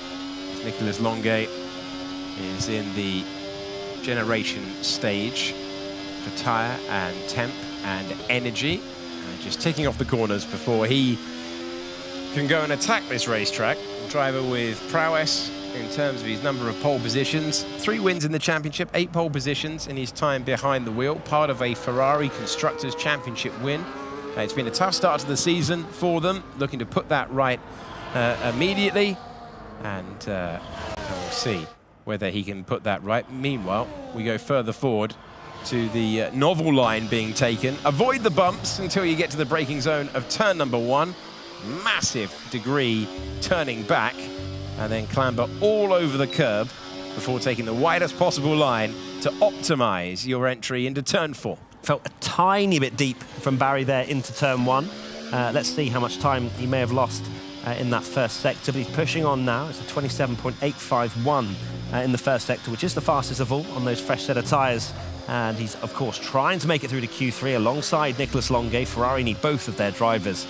Nicolas Longuet is in the generation stage for tyre and temp and energy. Just ticking off the corners before he can go and attack this racetrack. A driver with prowess in terms of his number of pole positions. 3 wins in the championship, 8 pole positions in his time behind the wheel, part of a Ferrari Constructors' Championship win. It's been a tough start to the season for them, looking to put that right immediately, and we'll see whether he can put that right. Meanwhile, we go further forward to the novel line being taken. Avoid the bumps until you get to the braking zone of turn number 1. Massive degree turning back, and then clamber all over the curb before taking the widest possible line to optimize your entry into turn 4. Felt a tiny bit deep from Barry there into turn 1. Let's see how much time he may have lost in that first sector, but he's pushing on now. It's a 27.851 in the first sector, which is the fastest of all on those fresh set of tyres. And he's, of course, trying to make it through to Q3 alongside Nicolas Longuet. Ferrari need both of their drivers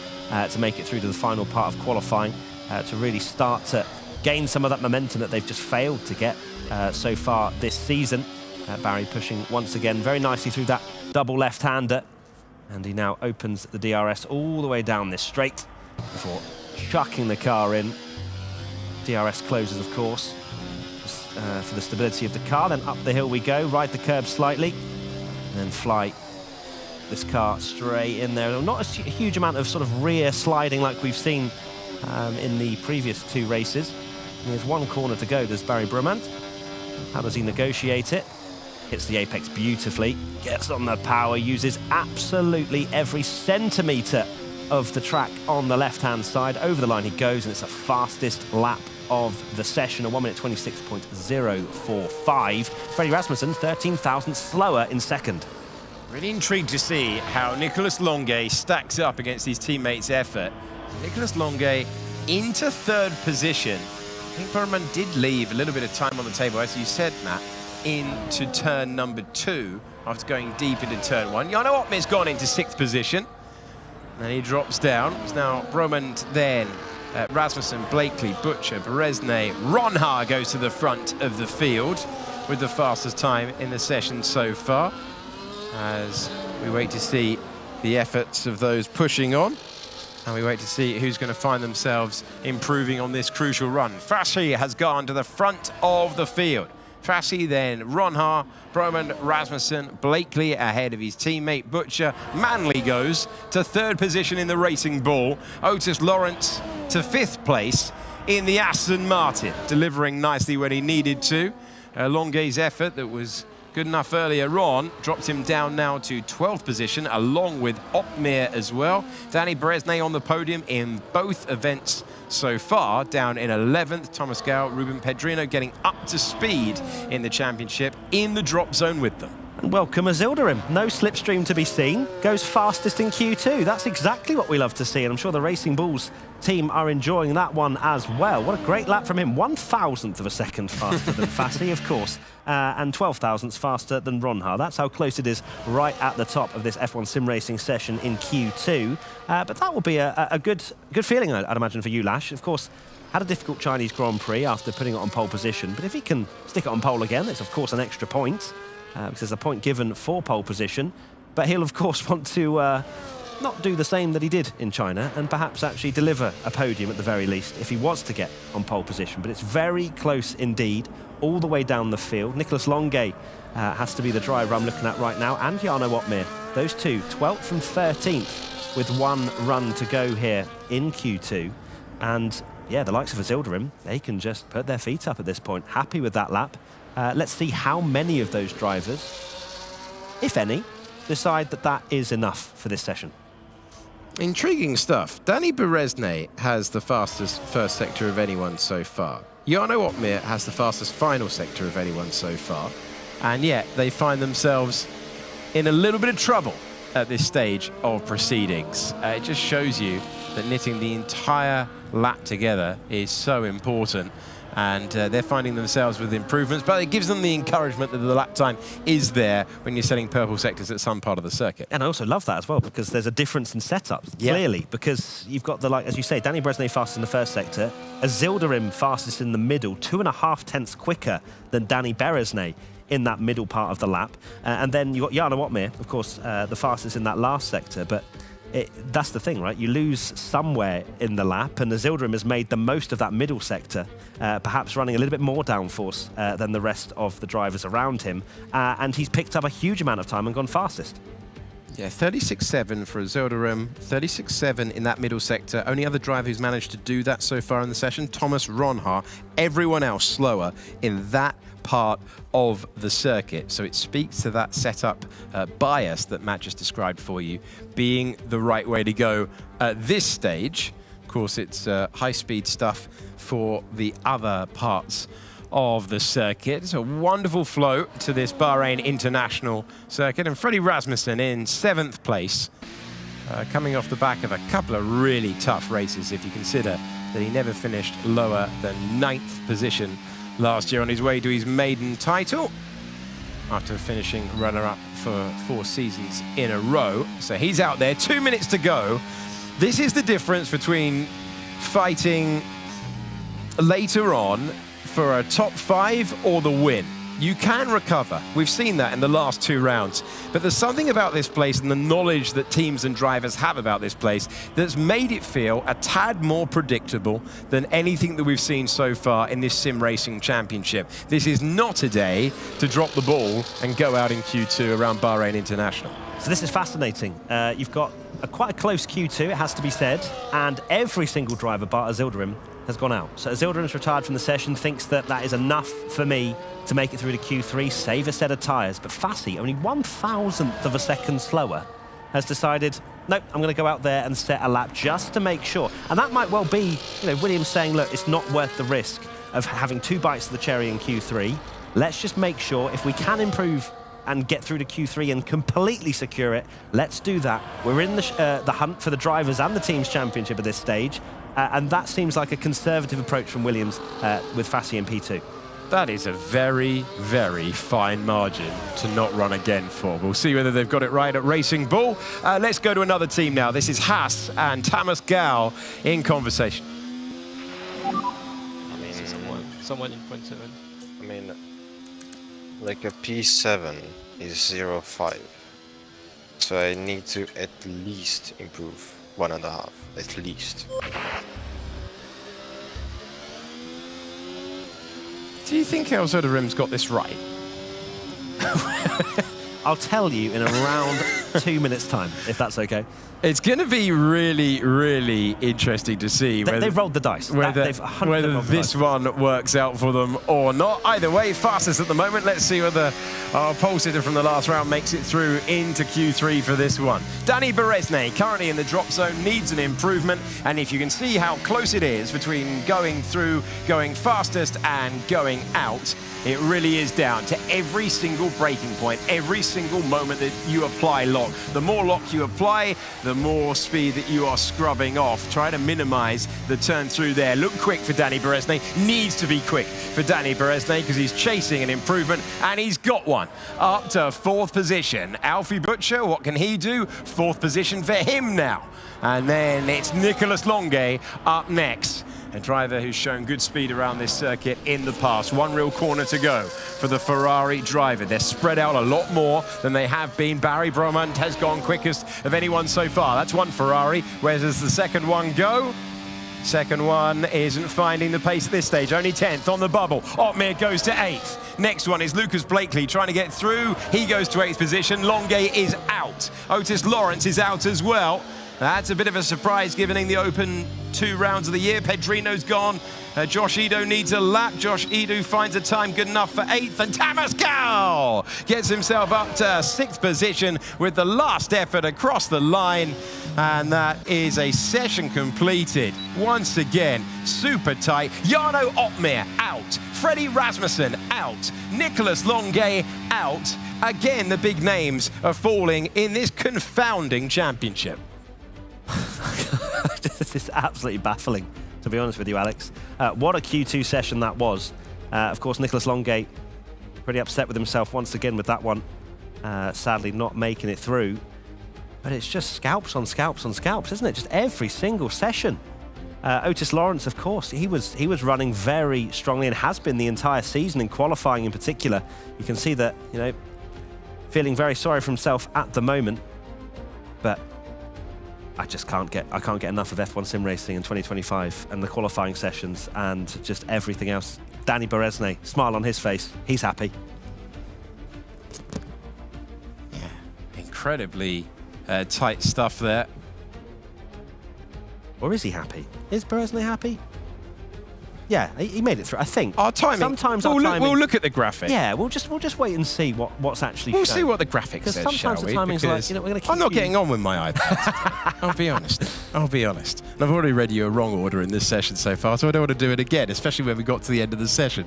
to make it through to the final part of qualifying, to really start to gain some of that momentum that they've just failed to get so far this season. Barry pushing once again very nicely through that double left-hander. And he now opens the DRS all the way down this straight before chucking the car in. DRS closes, of course, for the stability of the car. Then up the hill we go, ride the curb slightly, and then fly this car straight in there. Not a huge amount of sort of rear sliding like we've seen in the previous 2 races. And there's 1 corner to go, there's Barry Brumant. How does he negotiate it? Hits the apex beautifully, gets on the power, uses absolutely every centimetre of the track on the left-hand side. Over the line he goes, and it's the fastest lap of the session, a 1 minute 26.045. Freddie Rasmussen, 13 thousandths slower in second. Really intrigued to see how Nicolas Longuet stacks up against his teammates' effort. Nicolas Longuet into 3rd position. I think Burman did leave a little bit of time on the table, as you said, Matt, into turn number 2 after going deep into turn 1. Jarno Opmeer's gone into 6th position. And he drops down. It's now Bromand, then Rasmussen, Blakely, Butcher, Beresnay. Ronha goes to the front of the field with the fastest time in the session so far, as we wait to see the efforts of those pushing on. And we wait to see who's going to find themselves improving on this crucial run. Fassi has gone to the front of the field. Fassi, then Ronha, Bromand, Rasmussen, Blakely ahead of his teammate Butcher. Manley goes to 3rd position in the Racing Bull. Otis Lawrence to 5th place in the Aston Martin, delivering nicely when he needed to. Longuet's effort that was good enough earlier on dropped him down now to 12th position, along with Opmeer as well. Danny Beresnay on the podium in both events so far, down in 11th. Thomas Gao, Ruben Pedrino getting up to speed in the championship, in the drop zone with them. And welcome Azildarim. No slipstream to be seen. Goes fastest in Q2. That's exactly what we love to see, and I'm sure the Racing Bulls team are enjoying that one as well. What a great lap from him. 1,000th of a second faster than Fassi, of course, and 12 thousandths faster than Ronha. That's how close it is right at the top of this F1 sim racing session in Q2. But that will be a good feeling, I'd imagine, for you, Lash. Of course, had a difficult Chinese Grand Prix after putting it on pole position, but if he can stick it on pole again, it's of course an extra point, because there's a point given for pole position. But he'll of course want to not do the same that he did in China, and perhaps actually deliver a podium at the very least if he was to get on pole position. But it's very close indeed, all the way down the field. Nicolas Longuet has to be the driver I'm looking at right now, and Jarno Opmeer. Those two, 12th and 13th, with 1 run to go here in Q2. And yeah, the likes of Azildarim, they can just put their feet up at this point. Happy with that lap. Let's see how many of those drivers, if any, decide that that is enough for this session. Intriguing stuff. Danny Beresnay has the fastest first sector of anyone so far. Jarno Opmeer has the fastest final sector of anyone so far. And yet they find themselves in a little bit of trouble at this stage of proceedings. It just shows you that knitting the entire lap together is so important. And they're finding themselves with improvements, but it gives them the encouragement that the lap time is there when you're setting purple sectors at some part of the circuit. And I also love that as well, because there's a difference in setups, clearly, because you've got the, like, as you say, Danny Bresnay fastest in the first sector, Azildarim fastest in the middle, 2.5 tenths quicker than Danny Beresnay in that middle part of the lap. And then you've got Jarno Otmir, of course, the fastest in that last sector, but that's the thing, right? You lose somewhere in the lap, and Azildarim has made the most of that middle sector, perhaps running a little bit more downforce than the rest of the drivers around him, and he's picked up a huge amount of time and gone fastest. Yeah, 36.7 for Azildarim, 36.7 in that middle sector. Only other driver who's managed to do that so far in the session, Thomas Ronhaar. Everyone else slower in that part of the circuit. So it speaks to that setup bias that Matt just described for you being the right way to go at this stage. Of course, it's high-speed stuff for the other parts of the circuit. It's a wonderful flow to this Bahrain International Circuit, and Freddie Rasmussen in 7th place, coming off the back of a couple of really tough races, if you consider that he never finished lower than 9th position last year on his way to his maiden title after finishing runner-up for 4 seasons in a row. So he's out there, 2 minutes to go. This is the difference between fighting later on for a top 5 or the win. You can recover. We've seen that in the last 2 rounds. But there's something about this place and the knowledge that teams and drivers have about this place that's made it feel a tad more predictable than anything that we've seen so far in this sim racing championship. This is not a day to drop the ball and go out in Q2 around Bahrain International. So this is fascinating. You've got quite a close Q2, it has to be said, and every single driver bar Azildarim has gone out. So Azildarim's retired from the session, thinks that that is enough for me to make it through to Q3, save a set of tyres. But Fassi, only 1,000th of a second slower, has decided, nope, I'm going to go out there and set a lap just to make sure. And that might well be, you know, Williams saying, look, it's not worth the risk of having 2 bites of the cherry in Q3. Let's just make sure if we can improve and get through to Q3 and completely secure it, let's do that. We're in the hunt for the drivers and the team's championship at this stage. And that seems like a conservative approach from Williams with Fassi in P2. That is a very, very fine margin to not run again for. We'll see whether they've got it right at Racing Bull. Let's go to another team now. This is Haas and Thomas Gal in conversation. I mean, someone in 0.7. I mean, like a P7 is 0.5. So I need to at least improve 1.5, at least. Do you think Azildarim's got this right? I'll tell you in around 2 minutes' time, if that's okay. It's going to be really, really interesting to see whether they've rolled the dice. Whether this one works out for them or not. Either way, fastest at the moment. Let's see whether our pole sitter from the last round makes it through into Q3 for this one. Danny Beresnay, currently in the drop zone, needs an improvement. And if you can see how close it is between going through, going fastest and going out, it really is down to every single braking point, every single moment that you apply lock. The more lock you apply, the more speed that you are scrubbing off. Try to minimize the turn through there. Look quick for Danny Beresnay. Needs to be quick for Danny Beresnay because he's chasing an improvement, and he's got one. Up to 4th position. Alfie Butcher, what can he do? 4th position for him now. And then it's Nicolas Longuet up next. A driver who's shown good speed around this circuit in the past. One real corner to go for the Ferrari driver. They're spread out a lot more than they have been. Barry Bromont has gone quickest of anyone so far. That's one Ferrari. Where does the second one go? Second one isn't finding the pace at this stage. Only 10th on the bubble. Otmir goes to 8th. Next one is Lucas Blakely trying to get through. He goes to 8th position. Longuet is out. Otis Lawrence is out as well. That's a bit of a surprise given the open 2 rounds of the year. Pedrino's gone. Josh Edo needs a lap. Josh Edo finds a time good enough for 8th. And Thomas Gal gets himself up to 6th position with the last effort across the line. And that is a session completed. Once again, super tight. Jarno Otmir out. Freddie Rasmussen out. out. Nicolas Longuet out. Again, the big names are falling in this confounding championship. This is absolutely baffling, to be honest with you, Alex. What a Q2 session that was. Of course, Nicolas Longuet pretty upset with himself once again with that one. Sadly not making it through. But it's just scalps on scalps on scalps, isn't it? Just every single session. Otis Lawrence, of course, he was running very strongly and has been the entire season in qualifying in particular. You can see that, you know, feeling very sorry for himself at the moment. But I can't get enough of F1 sim racing in 2025 and the qualifying sessions and just everything else. Danny Beresnay, smile on his face. He's happy. Yeah, incredibly tight stuff there. Or is he happy? Is Beresnay happy? Yeah, he made it through, I think. Our timing. Sometimes we'll look at the graphic. Yeah, we'll just wait and see what's actually shown. We'll see what the graphic says, sometimes shall the we? timing's Because like, you know, we're going to keep I'm not getting on with my iPad. I'll be honest. And I've already read you a wrong order in this session so far, so I don't want to do it again, especially when we got to the end of the session.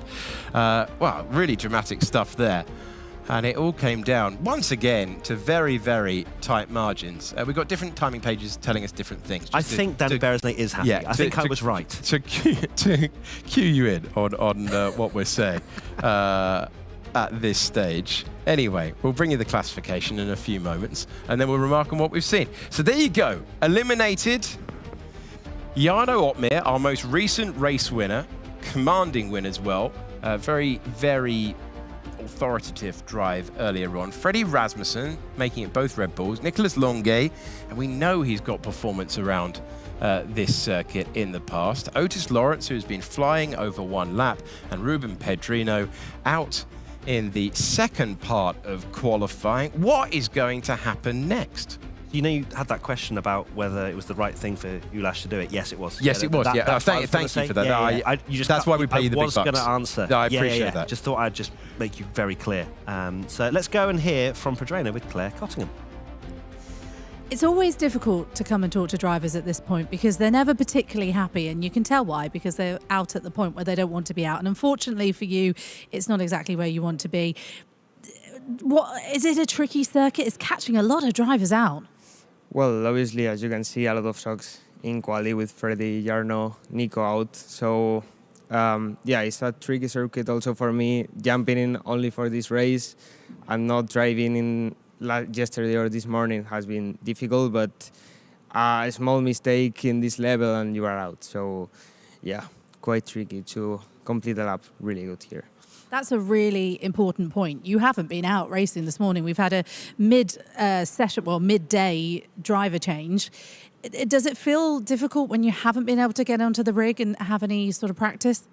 Well, really dramatic stuff there. And it all came down, once again, to very, very tight margins. We've got different timing pages telling us different things. I think Danny Beresnay is happy. Yeah, I think I was right. To cue you in on what we're saying at this stage. Anyway, we'll bring you the classification in a few moments, and then we'll remark on what we've seen. So there you go. Eliminated Jarno Opmeer, our most recent race winner, commanding win as well. Very, very authoritative drive earlier on. Freddie Rasmussen making it both Red Bulls. Nicolas Longuet, and we know he's got performance around this circuit in the past. Otis Lawrence, who's been flying over one lap, and Ruben Pedrino out in the second part of qualifying. What is going to happen next? You know, you had that question about whether it was the right thing for Ulash to do it. Yes, it was. Yes, it was. Thank you for that. That's why we pay you the big bucks. I was going to answer. No, I appreciate that. Just thought I'd just make you very clear. So let's go and hear from Pedrino with Claire Cottingham. It's always difficult to come and talk to drivers at this point because they're never particularly happy, and you can tell why, because they're out at the point where they don't want to be out. And unfortunately for you, it's not exactly where you want to be. What is it? A tricky circuit? It's catching a lot of drivers out. Well, obviously, as you can see, a lot of shocks in quali with Freddie, Jarno, Nico out. So, yeah, it's a tricky circuit also for me, jumping in only for this race and not driving in yesterday or this morning has been difficult, but a small mistake in this level and you are out. So, yeah, quite tricky to complete the lap really good here. That's a really important point. You haven't been out racing this morning. We've had a midday driver change. Does it feel difficult when you haven't been able to get onto the rig and have any sort of practice?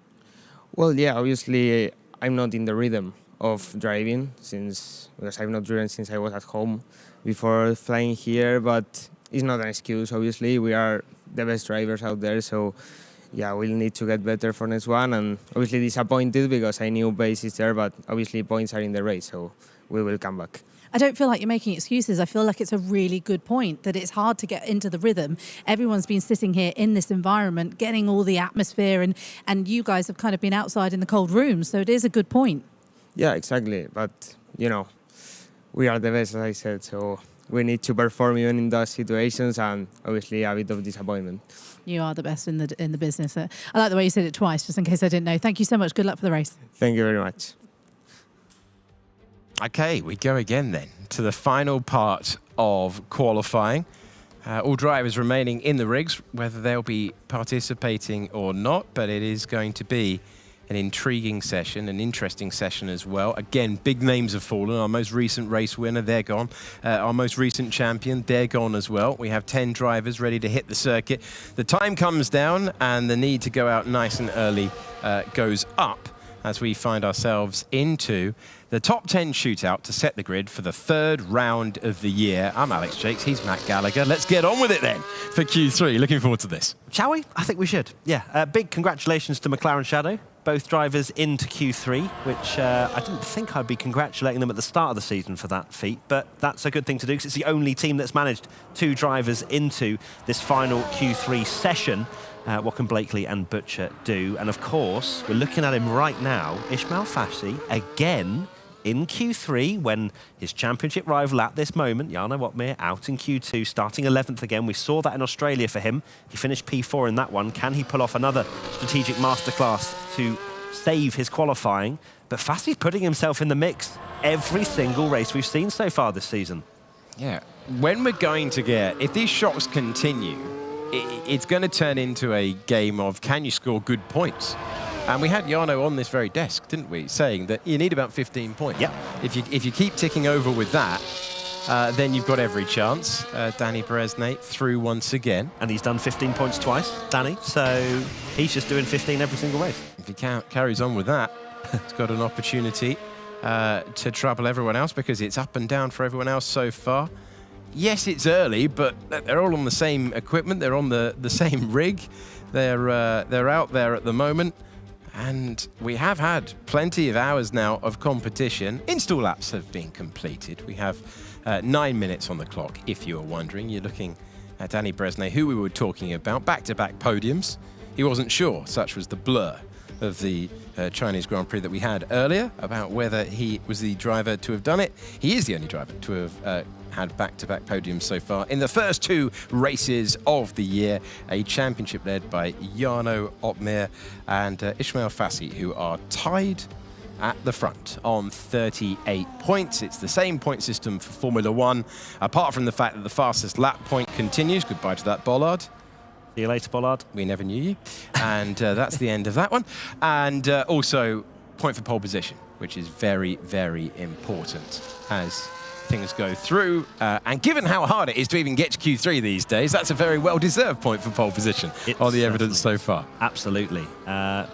Well, yeah, obviously I'm not in the rhythm of driving because I've not driven since I was at home before flying here, but it's not an excuse, obviously. We are the best drivers out there, so yeah, we'll need to get better for next one, and obviously disappointed because I knew base is there, but obviously points are in the race, so we will come back. I don't feel like you're making excuses. I feel like it's a really good point that it's hard to get into the rhythm. Everyone's been sitting here in this environment, getting all the atmosphere, and you guys have kind of been outside in the cold rooms, so it is a good point. Yeah, exactly. But, you know, we are the best, as I said, so we need to perform even in those situations, and obviously a bit of disappointment. You are the best in the business. I like the way you said it twice, just in case I didn't know. Thank you so much. Good luck for the race. Thank you very much. Okay, we go again then to the final part of qualifying. All drivers remaining in the rigs, whether they'll be participating or not, but it is going to be an intriguing session, an interesting session as well. Again, big names have fallen. Our most recent race winner, they're gone. Our most recent champion, they're gone as well. We have 10 drivers ready to hit the circuit. The time comes down and the need to go out nice and early goes up as we find ourselves into the top 10 shootout to set the grid for the third round of the year. I'm Alex Jakes, he's Matt Gallagher. Let's get on with it then for Q3. Looking forward to this. Shall we? I think we should. Yeah, big congratulations to McLaren Shadow. Both drivers into Q3, which I didn't think I'd be congratulating them at the start of the season for that feat, but that's a good thing to do because it's the only team that's managed 2 drivers into this final Q3 session. What can Blakely and Butcher do? And of course, we're looking at him right now, Ismail Fassi, again in Q3, when his championship rival at this moment, Jarno Opmeer, out in Q2, starting 11th again. We saw that in Australia for him. He finished P4 in that one. Can he pull off another strategic masterclass to save his qualifying? But Fassi's putting himself in the mix every single race we've seen so far this season. Yeah, when we're going to get, if these shocks continue, it's going to turn into a game of can you score good points? And we had Jarno on this very desk, didn't we, saying that you need about 15 points. Yep. If you keep ticking over with that, then you've got every chance. Danny Beresnay through once again. And he's done 15 points twice, Danny, so he's just doing 15 every single race. If he carries on with that, he's got an opportunity to trouble everyone else, because it's up and down for everyone else so far. Yes, it's early, but they're all on the same equipment. They're on the same rig. They're out there at the moment. And we have had plenty of hours now of competition. Install laps have been completed. We have 9 minutes on the clock, if you were wondering. You're looking at Danny Beresnay, who we were talking about, back-to-back podiums. He wasn't sure, such was the blur of the Chinese Grand Prix that we had earlier, about whether he was the driver to have done it. He is the only driver to have had back-to-back podiums so far in the first 2 races of the year. A championship led by Jarno Opmeer and Ismail Fassi, who are tied at the front on 38 points. It's the same point system for Formula One, apart from the fact that the fastest lap point continues. Goodbye to that bollard. See you later, Bollard. We never knew you. And that's the end of that one. And also, point for pole position, which is very, very important as things go through. And given how hard it is to even get to Q3 these days, that's a very well-deserved point for pole position on the evidence so far. Absolutely.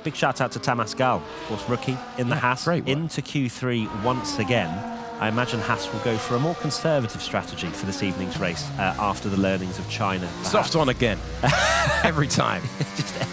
Big shout out to Tamas Gal, of course, rookie in the Haas, into Q3 once again. I imagine Haas will go for a more conservative strategy for this evening's race after the learnings of China. Soft on again. Every time.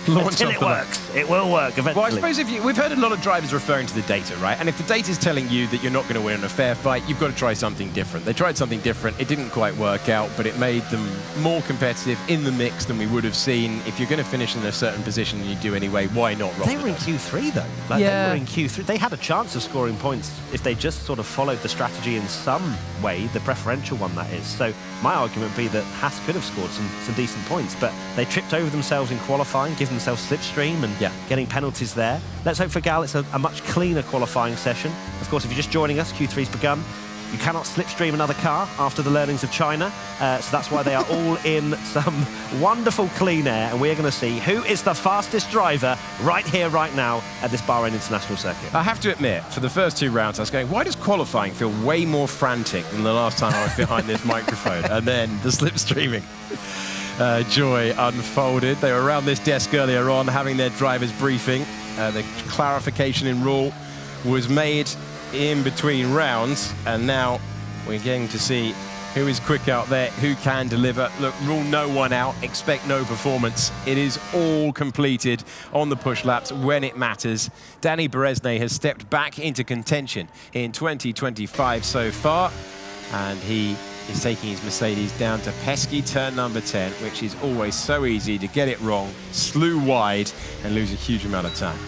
Until it works. It will work eventually. Well, I suppose we've heard a lot of drivers referring to the data, right? And if the data's telling you that you're not going to win in a fair fight, you've got to try something different. They tried something different. It didn't quite work out, but it made them more competitive in the mix than we would have seen. If you're going to finish in a certain position and you do anyway, why not rock? They were in Q3, though. They were in Q3. They had a chance of scoring points if they just sort of followed the strategy in some way, the preferential one, that is. So my argument would be that Haas could have scored some decent points, but they tripped over themselves in qualifying, giving themselves slipstream and getting penalties there. Let's hope for Gal it's a much cleaner qualifying session. Of course, if you're just joining us, Q3's begun. You cannot slipstream another car after the learnings of China, so that's why they are all in some wonderful clean air, and we're going to see who is the fastest driver right here, right now, at this Bahrain International Circuit. I have to admit, for the first 2 rounds, I was going, why does qualifying feel way more frantic than the last time I was behind this microphone? And then the slipstreaming joy unfolded. They were around this desk earlier on, having their drivers briefing. The clarification in rule was made in between rounds, and now we're getting to see who is quick out there, who can deliver. Look, rule no one out, expect no performance. It is all completed on the push laps when it matters. Danny Beresnay has stepped back into contention in 2025 so far, and he is taking his Mercedes down to pesky turn number 10, which is always so easy to get it wrong, slew wide, and lose a huge amount of time.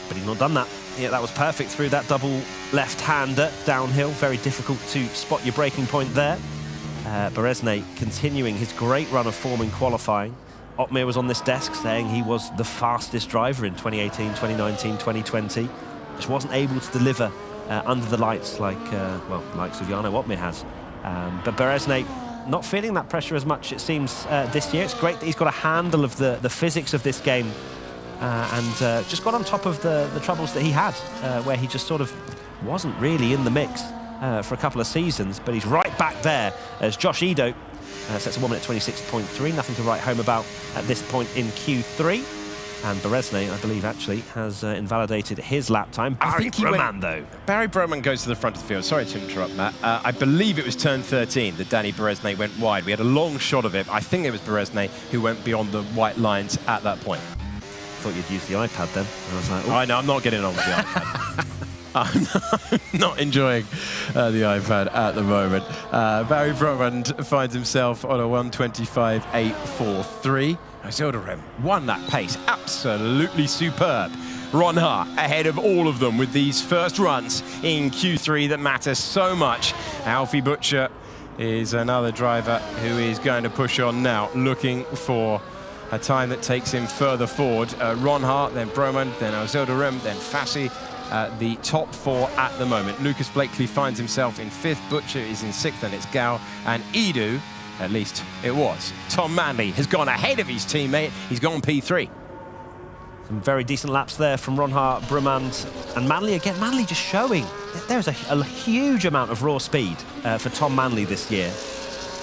But he's not done that. Yeah, that was perfect through that double left-hander downhill. Very difficult to spot your braking point there. Beresnay continuing his great run of form in qualifying. Opmeer was on this desk saying he was the fastest driver in 2018, 2019, 2020. Just wasn't able to deliver under the lights like, well, the likes of Jarno Opmeer has. But Beresnay not feeling that pressure as much, it seems, this year. It's great that he's got a handle of the physics of this game. And just got on top of the troubles that he had, where he just sort of wasn't really in the mix for a couple of seasons. But he's right back there as Josh Edo sets a 1 minute 26.3. Nothing to write home about at this point in Q3. And Beresnay, I believe, actually has invalidated his lap time. Barry Broman, though. Barry Broman goes to the front of the field. Sorry to interrupt, Matt. I believe it was turn 13 that Danny Beresnay went wide. We had a long shot of it. I think it was Beresnay who went beyond the white lines at that point. Thought you'd use the iPad then. I was like, I know, I'm not getting on with the iPad. I'm not enjoying the iPad at the moment. Barry Bromand finds himself on a 1:25.843. Zilderem won that pace, absolutely superb. Ron Hart ahead of all of them with these first runs in Q3 that matter so much. Alfie Butcher is another driver who is going to push on now, looking for a time that takes him further forward. Ron Hart, then Bromand, then Zilderem, then Fassi. The top four at the moment. Lucas Blakely finds himself in 5th, Butcher is in 6th, and it's Gao. And Edu, at least it was, Tom Manley has gone ahead of his teammate. He's gone P3. Some very decent laps there from Ron Hart, Bromand, and Manley. Again, Manley just showing that there's a huge amount of raw speed for Tom Manley this year.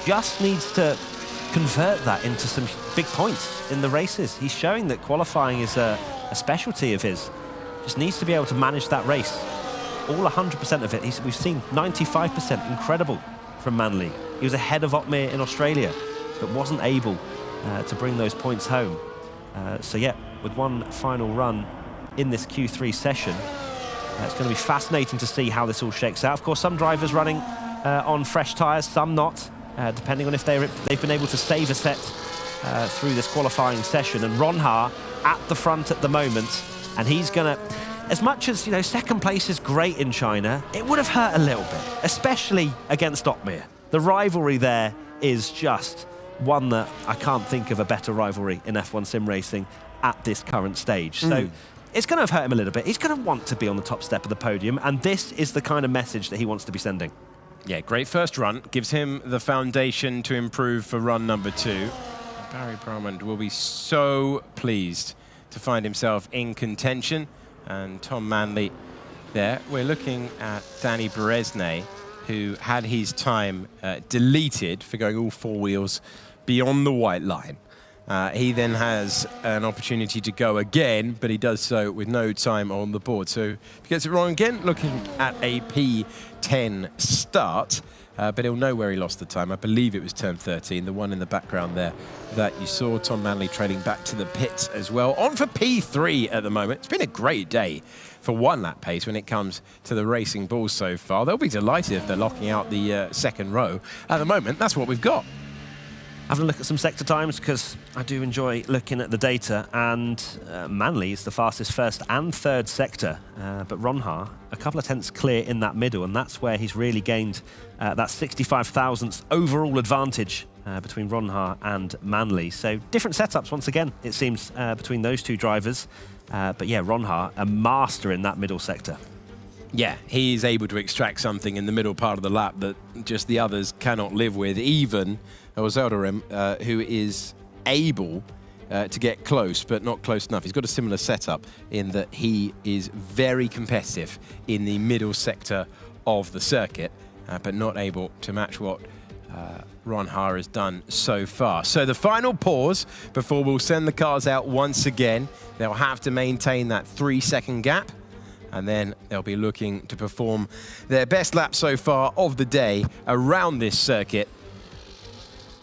Just needs to convert that into some big points in the races. He's showing that qualifying is a specialty of his. Just needs to be able to manage that race. All 100% of it. We've seen 95%, incredible from Manley. He was ahead of Otmir in Australia, but wasn't able to bring those points home. So yeah, with one final run in this Q3 session, it's going to be fascinating to see how this all shakes out. Of course, some drivers running on fresh tyres, some not, depending on if they've been able to save a set through this qualifying session. And Ron Hart at the front at the moment, and he's going to, as much as, you know, second place is great in China, it would have hurt a little bit, especially against Otmir. The rivalry there is just one that I can't think of a better rivalry in F1 sim racing at this current stage. So it's going to have hurt him a little bit. He's going to want to be on the top step of the podium, and this is the kind of message that he wants to be sending. Yeah, great first run. Gives him the foundation to improve for run number 2. Barry Bromand will be so pleased to find himself in contention. And Tom Manley there. We're looking at Danny Beresnay, who had his time deleted for going all 4 wheels beyond the white line. He then has an opportunity to go again, but he does so with no time on the board. So if he gets it wrong again, looking at a P10 start, but he'll know where he lost the time. I believe it was turn 13, the one in the background there that you saw. Tom Manley trailing back to the pits as well. On for P3 at the moment. It's been a great day for one lap pace when it comes to the Racing Bulls so far. They'll be delighted if they're locking out the second row. At the moment, that's what we've got. Having a look at some sector times, because I do enjoy looking at the data, and Manley is the fastest first and third sector, but Ron Hart a couple of tenths clear in that middle, and that's where he's really gained that 65 thousandths overall advantage between Ron Hart and Manley. So different setups once again, it seems, between those two drivers, but yeah, Ron Hart, a master in that middle sector. Yeah, he's able to extract something in the middle part of the lap that just the others cannot live with, even Zilderem, who is able to get close, but not close enough. He's got a similar setup in that he is very competitive in the middle sector of the circuit, but not able to match what Ron Hart has done so far. So the final pause before we'll send the cars out once again. They'll have to maintain that 3-second gap, and then they'll be looking to perform their best lap so far of the day around this circuit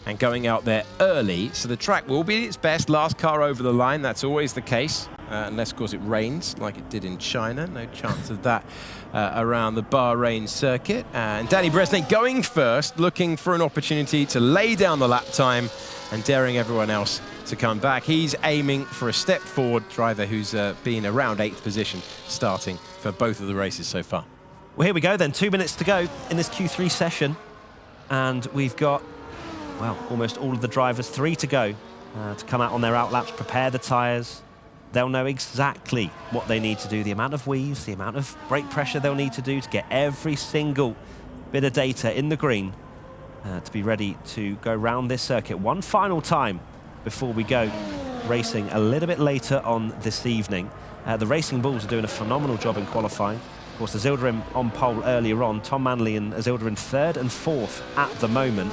and going out there early. So the track will be its best. Last car over the line, that's always the case, unless, of course, it rains like it did in China. No chance of that around the Bahrain circuit. And Danny Beresnay going first, looking for an opportunity to lay down the lap time and daring everyone else to come back. He's aiming for a step forward, driver who's been around 8th position starting for both of the races so far. Well, here we go then, 2 minutes to go in this Q3 session, and we've got, well, almost all of the drivers, 3 to go to come out on their outlaps, prepare the tyres. They'll know exactly what they need to do, the amount of weaves, the amount of brake pressure they'll need to do to get every single bit of data in the green to be ready to go round this circuit one final time before we go racing a little bit later on this evening. The Racing Bulls are doing a phenomenal job in qualifying. Of course, Zilderem on pole earlier on, Tom Manley and Zilderem 3rd and 4th at the moment.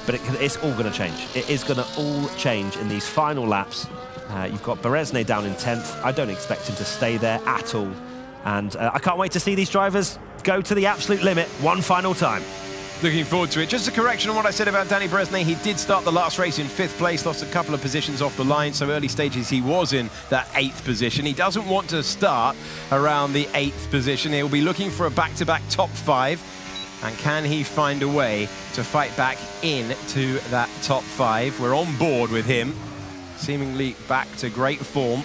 But it's all going to change. It is going to all change in these final laps. You've got Beresnay down in 10th. I don't expect him to stay there at all. And I can't wait to see these drivers go to the absolute limit one final time. Looking forward to it. Just a correction on what I said about Danny Berezne. He did start the last race in 5th place, lost a couple of positions off the line, so early stages he was in that 8th position. He doesn't want to start around the 8th position. He'll be looking for a back-to-back top 5. And can he find a way to fight back into that top 5? We're on board with him, seemingly back to great form.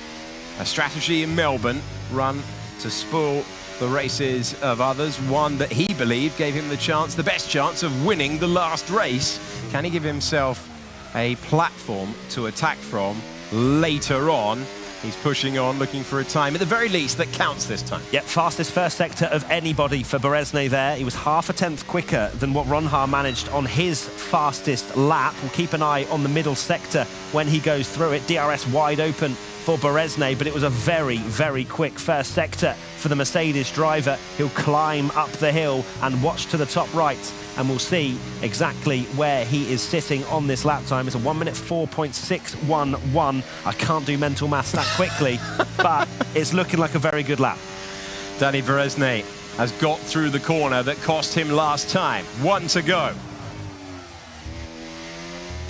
A strategy in Melbourne, run to spoil the races of others, one that he believed gave him the best chance of winning the last race. Can he give himself a platform to attack from later on? He's pushing on, looking for a time, at the very least, that counts this time. Yep, fastest first sector of anybody for Berezne there. He was half a tenth quicker than what Ronha managed on his fastest lap. We'll keep an eye on the middle sector when he goes through it. DRS wide open for Berezne, but it was a very, very quick first sector for the Mercedes driver. He'll climb up the hill and watch to the top right, and we'll see exactly where he is sitting on this lap time. It's a 1 minute 4.611. I can't do mental maths that quickly, but it's looking like a very good lap. Danny Berezne has got through the corner that cost him last time. 1 to go.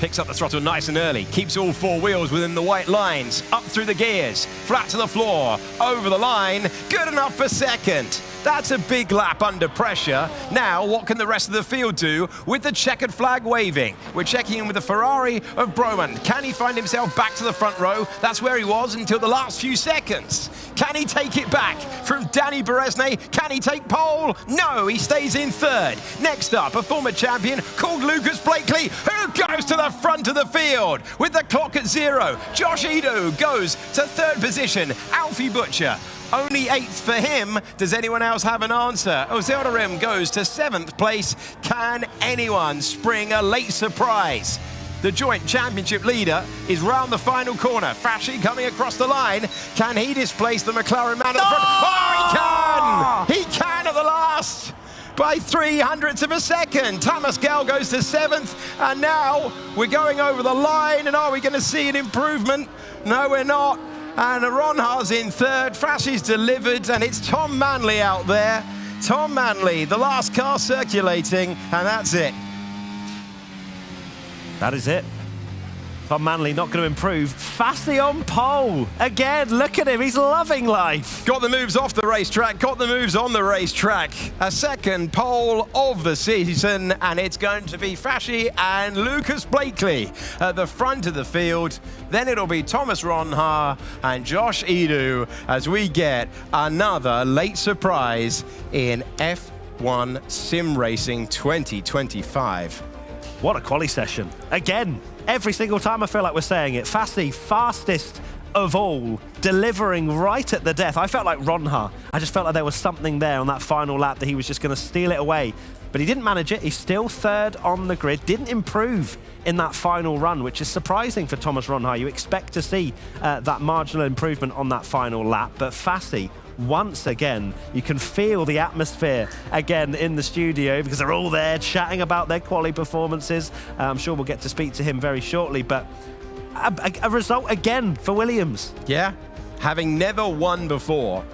Picks up the throttle nice and early, keeps all 4 wheels within the white lines, up through the gears, flat to the floor, over the line, good enough for second. That's a big lap under pressure. Now, what can the rest of the field do with the checkered flag waving? We're checking in with the Ferrari of Broman. Can he find himself back to the front row? That's where he was until the last few seconds. Can he take it back from Danny Berezne? Can he take pole? No, he stays in 3rd. Next up, a former champion called Lucas Blakely, who goes to the front of the field with the clock at 0. Josh Edo goes to 3rd position. Alfie Butcher, only 8th for him. Does anyone else have an answer? Ozeldarim goes to 7th place. Can anyone spring a late surprise? The joint championship leader is round the final corner. Fashy coming across the line. Can he displace the McLaren man at the front? Oh, he can! He can at the last! By 0.03 of a second. Thomas Gell goes to 7th, and now we're going over the line, and are we going to see an improvement? No, we're not. And Ronha's in 3rd, Fashy's delivered, and it's Tom Manley out there. Tom Manley, the last car circulating, and that's it. That is it. Tom Manley not going to improve. Fassi on pole. Again, look at him. He's loving life. Got the moves off the racetrack, got the moves on the racetrack. A second pole of the season, and it's going to be Fashy and Lucas Blakely at the front of the field. Then it'll be Thomas Ronha and Josh Edu as we get another late surprise in F1 Sim Racing 2025. What a quali session. Again, every single time I feel like we're saying it. Fassi, fastest of all, delivering right at the death. I felt like Ronha. I just felt like there was something there on that final lap that he was just going to steal it away. But he didn't manage it. He's still 3rd on the grid. Didn't improve in that final run, which is surprising for Thomas Ronha. You expect to see that marginal improvement on that final lap. But Fassi, once again, you can feel the atmosphere again in the studio because they're all there chatting about their quali performances. I'm sure we'll get to speak to him very shortly, but a result again for Williams. Yeah, having never won before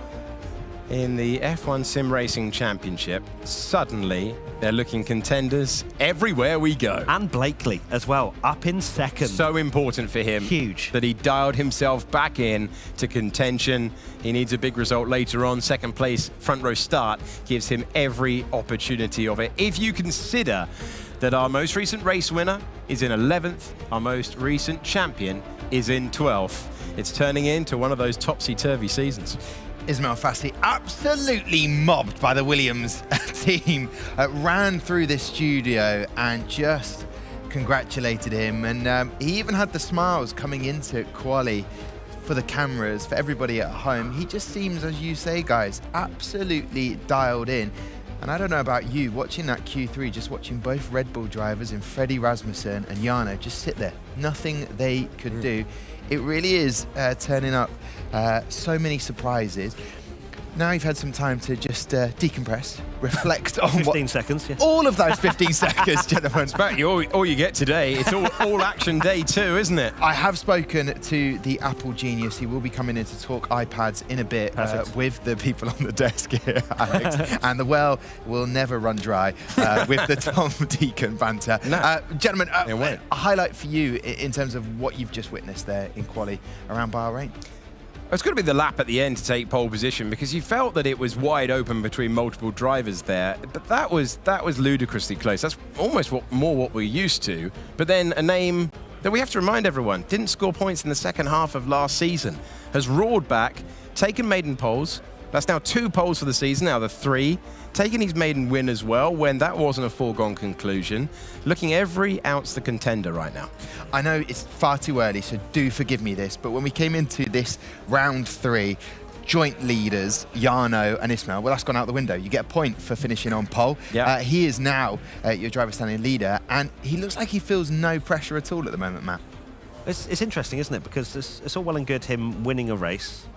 in the F1 Sim Racing Championship, suddenly they're looking contenders everywhere we go. And Blakely as well, up in 2nd. So important for him. Huge. That he dialed himself back in to contention. He needs a big result later on. 2nd place front row start gives him every opportunity of it. If you consider that our most recent race winner is in 11th, our most recent champion is in 12th, it's turning into one of those topsy-turvy seasons. Ismail Fassi absolutely mobbed by the Williams team, ran through this studio and just congratulated him. And he even had the smiles coming into quali for the cameras, for everybody at home. He just seems, as you say, guys, absolutely dialed in. And I don't know about you, watching that Q3, just watching both Red Bull drivers in Freddie Rasmussen and Jarno just sit there, nothing they could do. It really is turning up so many surprises. now you've had some time to just decompress, reflect on 15 seconds, yeah. all of those 15 seconds, gentlemen. But all you get today. It's all action day 2, isn't it? I have spoken to the Apple genius. He will be coming in to talk iPads in a bit with the people on the desk here, Alex. And the well will never run dry with the Tom Deacon banter. No. Gentlemen, a highlight for you in terms of what you've just witnessed there in quali around Bahrain. It's got to be the lap at the end to take pole position, because you felt that it was wide open between multiple drivers there. But that was ludicrously close. That's almost more what we're used to. But then a name that we have to remind everyone didn't score points in the second half of last season has roared back, taken maiden poles. That's now 2 poles for the season, now the 3. Taking his maiden win as well, when that wasn't a foregone conclusion. Looking every ounce the contender right now. I know it's far too early, so do forgive me this, but when we came into this round 3, joint leaders, Jarno and Ismail, well, that's gone out the window. You get a point for finishing on pole. Yeah. He is now your driver standing leader, and he looks like he feels no pressure at all at the moment, Matt. It's interesting, isn't it? Because it's all well and good him winning a race,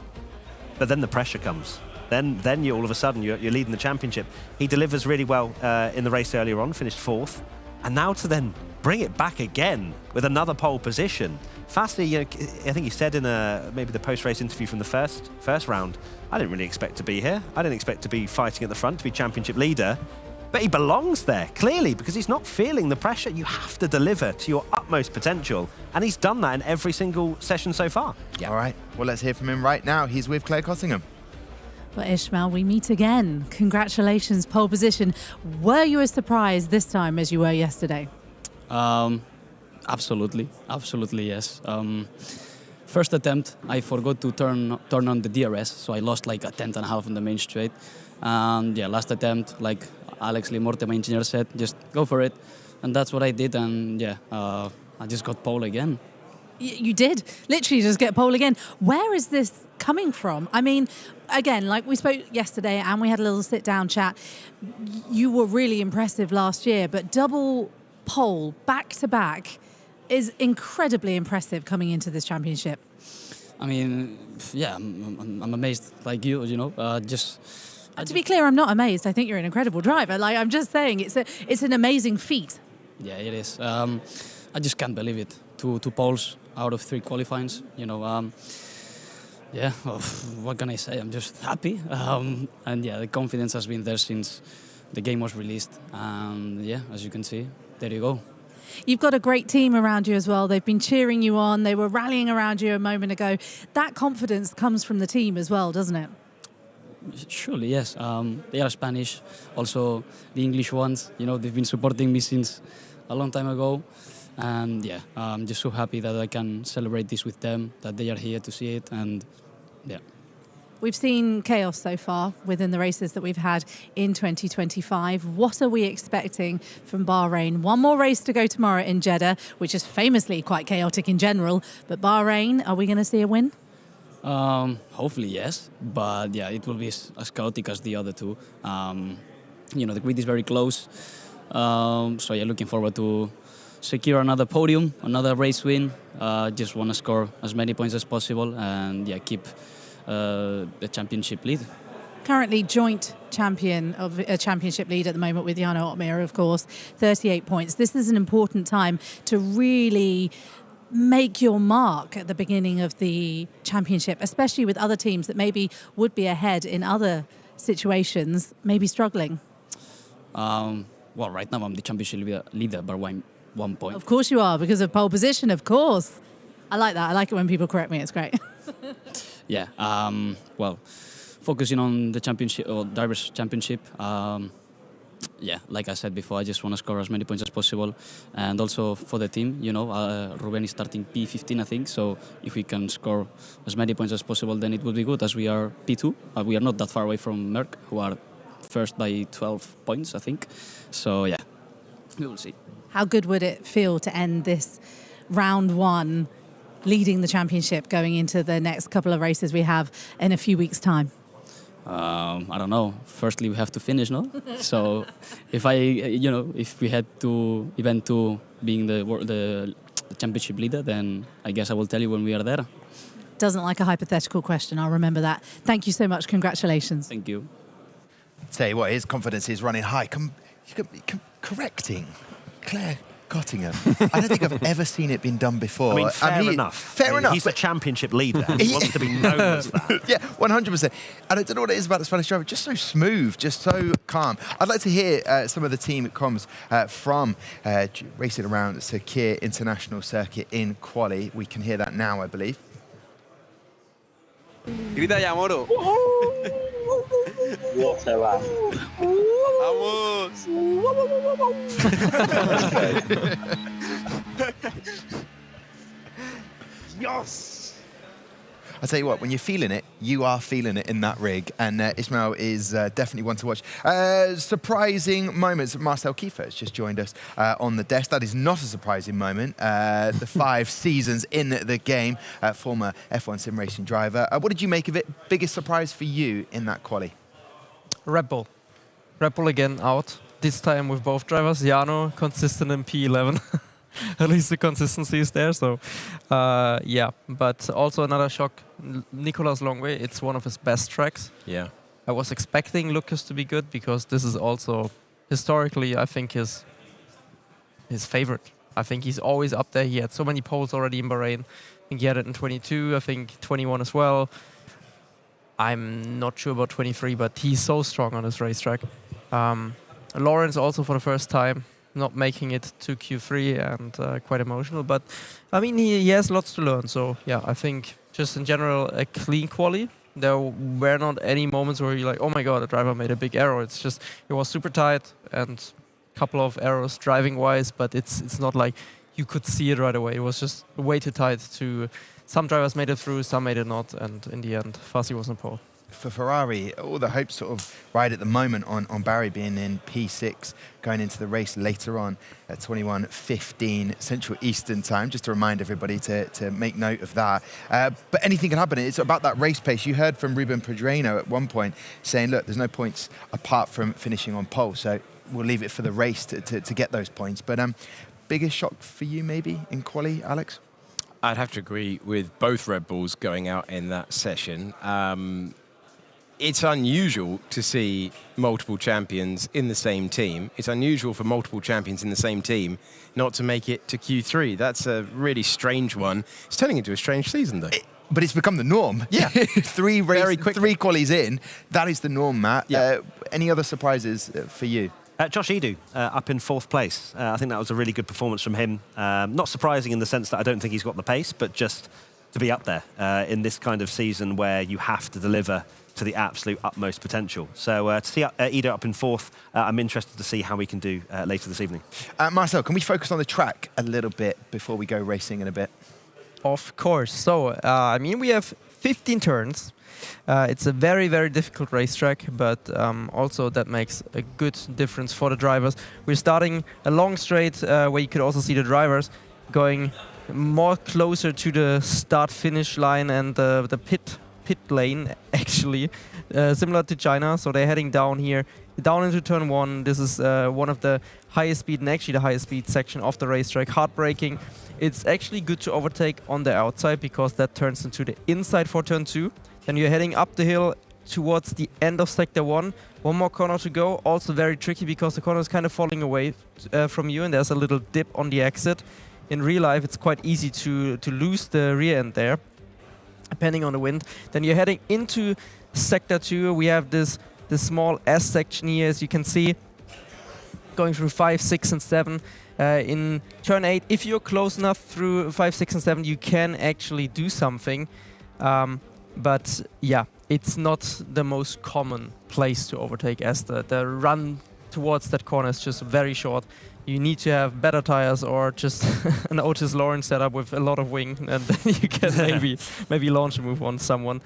but then the pressure comes. Then you all of a sudden you're leading the championship. He delivers really well in the race earlier on, finished 4th, and now to then bring it back again with another pole position. Fastly, I think he said in maybe the post-race interview from the first round, I didn't really expect to be here. I didn't expect to be fighting at the front, to be championship leader. But he belongs there, clearly, because he's not feeling the pressure. You have to deliver to your utmost potential, and he's done that in every single session so far. Yeah. All right, well, let's hear from him right now. He's with Claire Cottingham. Well, Ishmael, we meet again. Congratulations, pole position. Were you as surprised this time as you were yesterday? Absolutely, yes. First attempt, I forgot to turn on the DRS, so I lost like a tenth and a half on the main straight. Last attempt, like Alex Limorte, my engineer, said, just go for it. And that's what I did, and I just got pole again. You did literally just get pole again. Where is this coming from? I mean, again, like we spoke yesterday and we had a little sit-down chat. You were really impressive last year, but double pole back-to-back is incredibly impressive coming into this championship. I mean, yeah, I'm amazed, like you know. To be clear, I'm not amazed. I think you're an incredible driver. Like, I'm just saying, it's an amazing feat. Yeah, it is. I just can't believe it. Two poles out of 3 qualifyings. What can I say? I'm just happy. The confidence has been there since the game was released. As you can see, there you go. You've got a great team around you as well. They've been cheering you on. They were rallying around you a moment ago. That confidence comes from the team as well, doesn't it? Surely, yes. They are Spanish. Also, the English ones, they've been supporting me since a long time ago. And I'm just so happy that I can celebrate this with them, that they are here to see it. And we've seen chaos so far within the races that we've had in 2025. What are we expecting from Bahrain? One more race to go tomorrow in Jeddah, which is famously quite chaotic in general. But Bahrain, are we going to see a win? Hopefully, yes. But it will be as chaotic as the other two. The grid is very close. Looking forward to secure another podium, another race win. Just want to score as many points as possible and keep the championship lead. Currently joint champion of a championship lead at the moment with Jarno Opmeer, of course, 38 points. This is an important time to really make your mark at the beginning of the championship, especially with other teams that maybe would be ahead in other situations, maybe struggling. Right now I'm the championship leader by 1 point. Of course you are, because of pole position, of course. I like that. I like it when people correct me. It's great. Focusing on the championship or drivers' championship. Like I said before, I just want to score as many points as possible, and also for the team. Ruben is starting P15, I think. So if we can score as many points as possible, then it would be good. As we are P2, we are not that far away from Merck, who are first by 12 points, I think. So we will see. How good would it feel to end this round 1 leading the championship going into the next couple of races we have in a few weeks' time? I don't know. Firstly, we have to finish, no? So if we head to event 2 being the championship leader, then I guess I will tell you when we are there. Doesn't like a hypothetical question. I'll remember that. Thank you so much. Congratulations. Thank you. Tell you what, his confidence is running high. Correcting Claire Cottingham. I don't think I've ever seen it been done before. I mean, fair enough. Fair enough. He's a championship leader. He wants to be known as that. Yeah, 100%. And I don't know what it is about the Spanish driver. Just so smooth, just so calm. I'd like to hear some of the team comms from racing around Sakir International Circuit in Quali. We can hear that now, I believe. Grita ya, Moro. Vamos. Yes. I tell you what, when you're feeling it, you are feeling it in that rig, and Ismail is definitely one to watch. Surprising moments. Marcel Kiefer has just joined us on the desk. That is not a surprising moment. The 5 seasons in the game, former F1 sim racing driver. What did you make of it? Biggest surprise for you in that quali? Red Bull. Red Bull again out. This time with both drivers. Jarno consistent in P11. At least the consistency is there. So, yeah. But also another shock. Nicolas Longway. It's one of his best tracks. Yeah. I was expecting Lucas to be good because this is also historically, I think, his favorite. I think he's always up there. He had so many poles already in Bahrain. I think he had it in 22. I think 21 as well. I'm not sure about 23, but he's so strong on this racetrack. Lawrence also for the first time not making it to Q3 and quite emotional. But I mean, he has lots to learn. So yeah, I think just in general a clean quali. There were not any moments where you're like, oh my god, the driver made a big error. It's just it was super tight and a couple of errors driving wise, but it's not like you could see it right away. It was just way too tight to. Some drivers made it through, some made it not, and in the end, Fassi was on pole. For Ferrari, all the hopes sort of ride at the moment on Barry being in P6, going into the race later on at 21:15 Central Eastern Time, just to remind everybody to make note of that. But anything can happen. It's about that race pace. You heard from Ruben Pedreno at one point saying, look, there's no points apart from finishing on pole, so we'll leave it for the race to get those points. But biggest shock for you maybe in quali, Alex? I'd have to agree with both Red Bulls going out in that session. It's unusual to see multiple champions in the same team. It's unusual for multiple champions in the same team not to make it to Q3. That's a really strange one. It's turning into a strange season, though. But it's become the norm. Yeah. 3 qualies in, that is the norm, Matt. Yeah. Any other surprises for you? Josh Edu, up in 4th place. I think that was a really good performance from him. Not surprising in the sense that I don't think he's got the pace, but just to be up there in this kind of season where you have to deliver to the absolute utmost potential. So to see Edu up in 4th, I'm interested to see how we can do later this evening. Marcel, can we focus on the track a little bit before we go racing in a bit? Of course. So, I mean, we have 15 turns. It's a very, very difficult racetrack, but also that makes a good difference for the drivers. We're starting a long straight where you could also see the drivers going more closer to the start-finish line and the pit lane, actually, similar to China. So they're heading down here, down into turn 1. This is one of the highest speed and actually the highest speed section of the racetrack. Hard braking. It's actually good to overtake on the outside because that turns into the inside for turn 2. Then you're heading up the hill towards the end of sector 1. One more corner to go. Also very tricky because the corner is kind of falling away from you and there's a little dip on the exit. In real life, it's quite easy to lose the rear end there, depending on the wind. Then you're heading into sector 2. We have this small S section here, as you can see, going through 5, 6, and 7. In turn 8, if you're close enough through 5, 6, and 7, you can actually do something. But yeah, it's not the most common place to overtake as the run towards that corner is just very short. You need to have better tires or just an Otis Lawrence setup with a lot of wing, and then you can maybe launch a move on someone.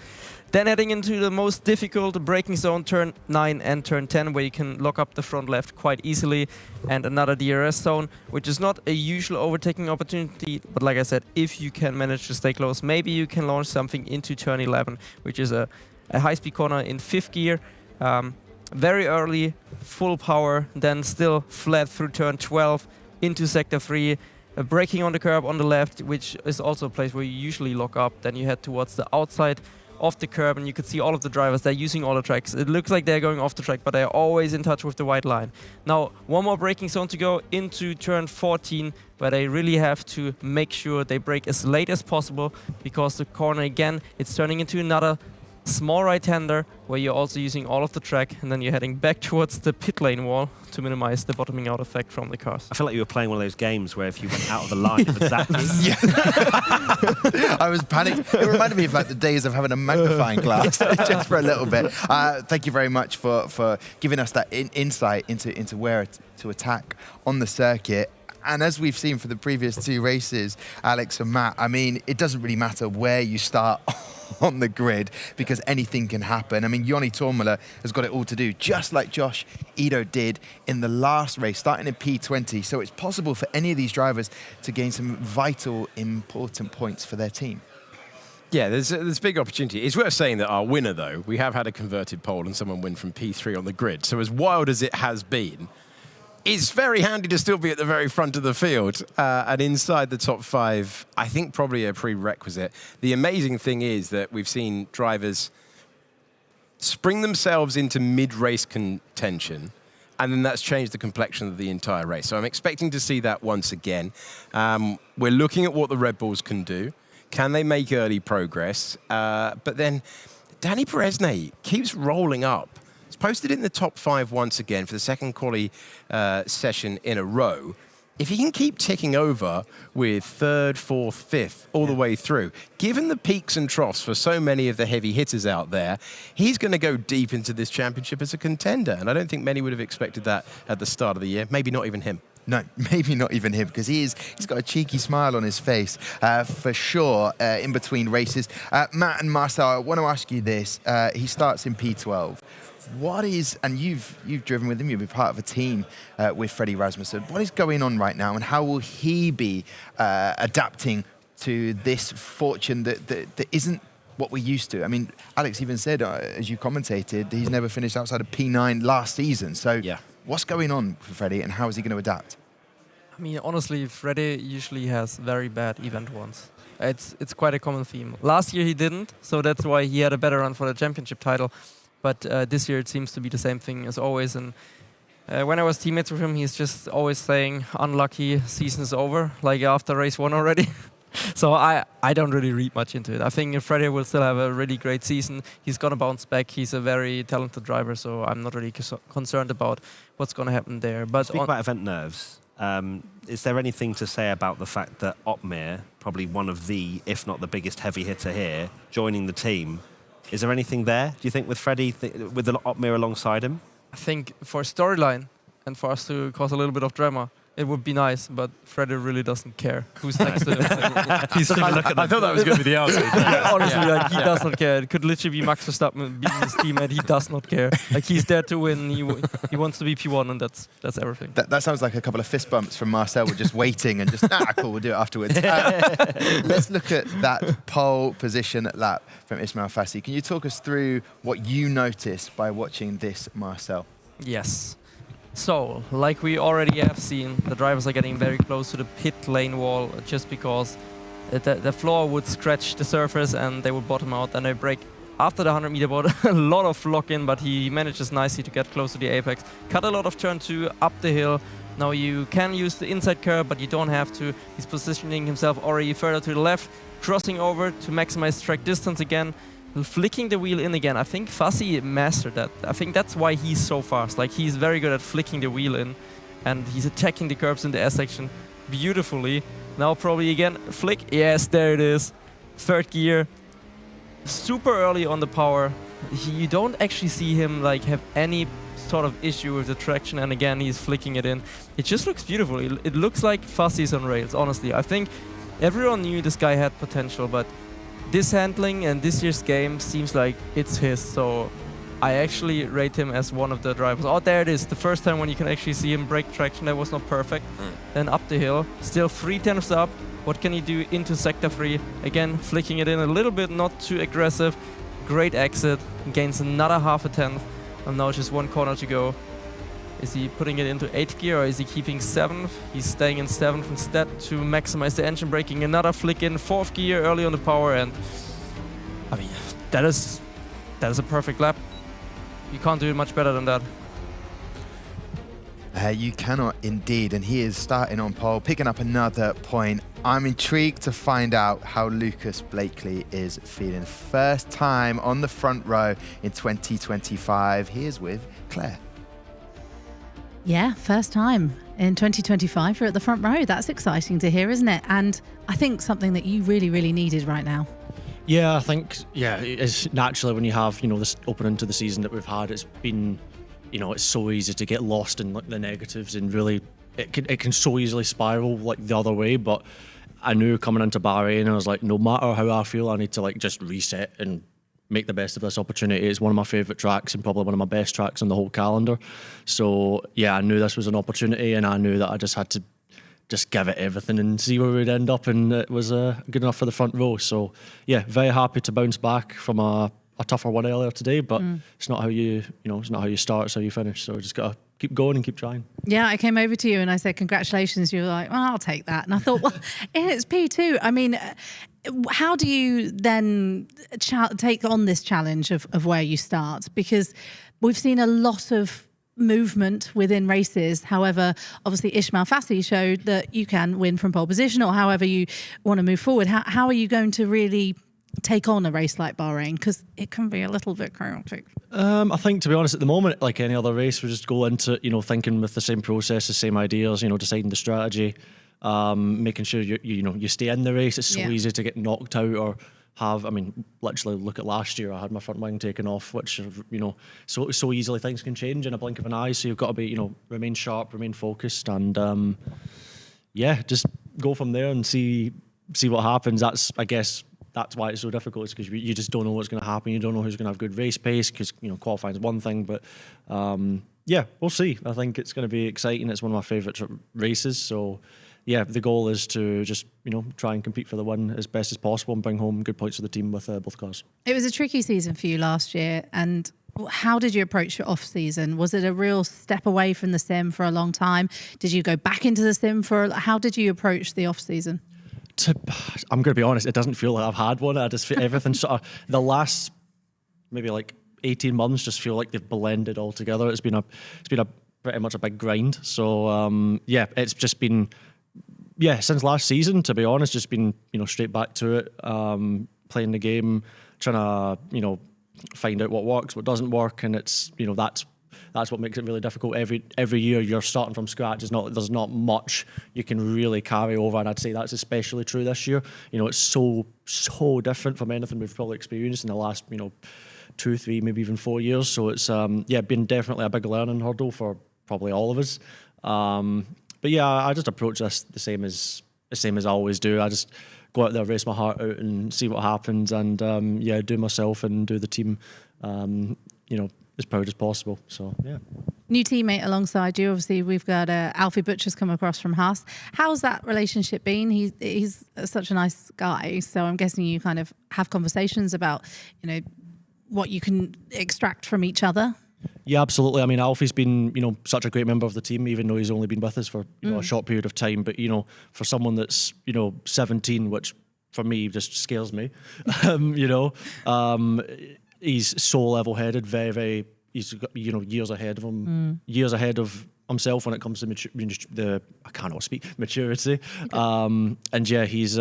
Then heading into the most difficult braking zone, turn 9 and turn 10, where you can lock up the front left quite easily, and another DRS zone, which is not a usual overtaking opportunity, but like I said, if you can manage to stay close, maybe you can launch something into turn 11, which is a high-speed corner in 5th gear. Very early, full power, then still flat through turn 12 into sector 3. braking on the curb on the left, which is also a place where you usually lock up. Then you head towards the outside of the curb, and you could see all of the drivers. They're using all the tracks. It looks like they're going off the track, but they're always in touch with the white line. Now, one more braking zone to go into turn 14, where they really have to make sure they brake as late as possible, because the corner, again, it's turning into another small right-hander where you're also using all of the track, and then you're heading back towards the pit lane wall to minimize the bottoming out effect from the cars. I feel like you were playing one of those games where if you went out of the line, it would zap you. I was panicked. It reminded me of like the days of having a magnifying glass just for a little bit. Thank you very much for giving us that insight into where to attack on the circuit. And as we've seen for the previous two races, Alex and Matt, I mean, it doesn't really matter where you start on the grid because anything can happen. I mean, Joni Tormula has got it all to do, just like Josh Ido did in the last race, starting in P20. So it's possible for any of these drivers to gain some vital, important points for their team. Yeah, there's big opportunity. It's worth saying that our winner, though, we have had a converted pole and someone win from P3 on the grid. So as wild as it has been, it's very handy to still be at the very front of the field and inside the top 5, I think probably a prerequisite. The amazing thing is that we've seen drivers spring themselves into mid-race contention, and then that's changed the complexion of the entire race. So I'm expecting to see that once again. We're looking at what the Red Bulls can do. Can they make early progress? But then Danny Perezne keeps rolling up. He's posted in the top 5 once again for the second quali session in a row. If he can keep ticking over with 3rd, 4th, 5th all the way through, given the peaks and troughs for so many of the heavy hitters out there, he's going to go deep into this championship as a contender. And I don't think many would have expected that at the start of the year. Maybe not even him. No, maybe not even him, because he's got a cheeky smile on his face for sure in between races. Matt and Marcel, I want to ask you this. He starts in P12. What is, and you've driven with him, you've been part of a team with Freddie Rasmussen. What is going on right now, and how will he be adapting to this fortune that isn't what we're used to? I mean, Alex even said, as you commentated, he's never finished outside of P9 last season. So yeah. What's going on for Freddie, and how is he going to adapt? I mean, honestly, Freddie usually has very bad event ones. It's quite a common theme. Last year he didn't, so that's why he had a better run for the championship title. But this year it seems to be the same thing as always. And when I was teammates with him, he's just always saying, unlucky, season's over, like after race 1 already. So I don't really read much into it. I think Freddie will still have a really great season. He's going to bounce back. He's a very talented driver, so I'm not really concerned about what's going to happen there. But speak about event nerves. Is there anything to say about the fact that Otmir, probably one of the, if not the biggest heavy hitter here, joining the team, is there anything there, do you think, with Freddie, with the Otmir alongside him? I think for storyline and for us to cause a little bit of drama, it would be nice, but Freddie really doesn't care who's next to him. I thought that was going to be the answer. Honestly, like, he does not care. It could literally be Max Verstappen beating his teammate. He does not care. Like, he's there to win. He wants to be P1, and that's everything. That sounds like a couple of fist bumps from Marcel. We're just waiting and just, cool, we'll do it afterwards. Let's look at that pole position lap from Ismail Fassi. Can you talk us through what you noticed by watching this, Marcel? Yes. So, like we already have seen, the drivers are getting very close to the pit lane wall just because the floor would scratch the surface and they would bottom out, and they brake after the 100-meter board. A lot of lock-in, but he manages nicely to get close to the apex. Cut a lot of turn 2 up the hill. Now you can use the inside curb, but you don't have to. He's positioning himself already further to the left, crossing over to maximize track distance again. Flicking the wheel in again. I think Fassi mastered that. I think that's why he's so fast. Like, he's very good at flicking the wheel in, and he's attacking the curbs in the S section beautifully. Now probably again, flick. Yes, there it is. 3rd gear. Super early on the power. You don't actually see him like have any sort of issue with the traction, and again, he's flicking it in. It just looks beautiful. It looks like Fassi's on rails, honestly. I think everyone knew this guy had potential, but this handling and this year's game seems like it's his, so I actually rate him as one of the drivers. Oh, there it is, the first time when you can actually see him break traction. That was not perfect. Then up the hill, still 3/10 up. What can he do into sector 3? Again, flicking it in a little bit, not too aggressive. Great exit, gains another 0.5 tenth, and now just 1 corner to go. Is he putting it into 8th gear or is he keeping 7th? He's staying in 7th instead to maximize the engine braking. Another flick in 4th gear early on the power, and I mean, that is a perfect lap. You can't do it much better than that. You cannot indeed, and he is starting on pole, picking up another point. I'm intrigued to find out how Lucas Blakely is feeling. First time on the front row in 2025. He is with Claire. Yeah, first time in 2025 you're at the front row. That's exciting to hear, isn't it? And I think something that you really, really needed right now. Yeah, I think, it's naturally when you have, this opening to the season that we've had, it's been, it's so easy to get lost in like the negatives, and really it can so easily spiral like the other way. But I knew coming into Bahrain, I was like, no matter how I feel, I need to like just reset and make the best of this opportunity. It's one of my favourite tracks and probably one of my best tracks on the whole calendar. So yeah, I knew this was an opportunity, and I knew that I just had to just give it everything and see where we'd end up, and it was good enough for the front row. So yeah, very happy to bounce back from a tougher one earlier today, but it's not how it's not how you start, it's how you finish. So just gotta keep going and keep trying. Yeah, I came over to you and I said, congratulations. You were like, well, I'll take that. And I thought, well, it's P2. I mean, how do you then take on this challenge of where you start? Because we've seen a lot of movement within races. However, obviously Ismail Fassi showed that you can win from pole position, or however you want to move forward. How are you going to really take on a race like Bahrain, because it can be a little bit chaotic? I think, to be honest, at the moment, like any other race, we just go into thinking with the same process, the same ideas, deciding the strategy, making sure you stay in the race. It's so easy to get knocked out or literally look at last year. I had my front wing taken off, which so easily things can change in a blink of an eye. So you've got to be remain sharp, remain focused, and just go from there and see what happens. That's why it's so difficult, is because you just don't know what's going to happen. You don't know who's going to have good race pace, because qualifying is one thing, but we'll see. I think it's going to be exciting. It's one of my favourite races, so yeah, the goal is to just try and compete for the win as best as possible and bring home good points for the team with both cars. It was a tricky season for you last year, and how did you approach your off season? Was it a real step away from the sim for a long time? Did you go back into the sim how did you approach the off season? I'm going to be honest, it doesn't feel like I've had one. I just feel everything sort of, the last maybe like 18 months just feel like they've blended all together. It's been a pretty much a big grind. So it's just been, since last season, to be honest, just been, straight back to it, playing the game, trying to, find out what works, what doesn't work. And it's, that's what makes it really difficult. Every year you're starting from scratch. There's not much you can really carry over, and I'd say that's especially true this year. It's so different from anything we've probably experienced in the last 2, 3, maybe even 4 years. So it's been definitely a big learning hurdle for probably all of us. But yeah, I just approach this the same as I always do. I just go out there, race my heart out, and see what happens, and do myself and do the team. As proud as possible. So yeah. New teammate alongside you. Obviously, we've got Alfie Butcher's come across from Haas. How's that relationship been? He's such a nice guy. So I'm guessing you kind of have conversations about what you can extract from each other. Yeah, absolutely. I mean, Alfie's been such a great member of the team, even though he's only been with us for a short period of time. But for someone that's 17, which for me just scares me, he's so level-headed, very, very. He's got years ahead of him, years ahead of himself when it comes to maturity. And yeah, he's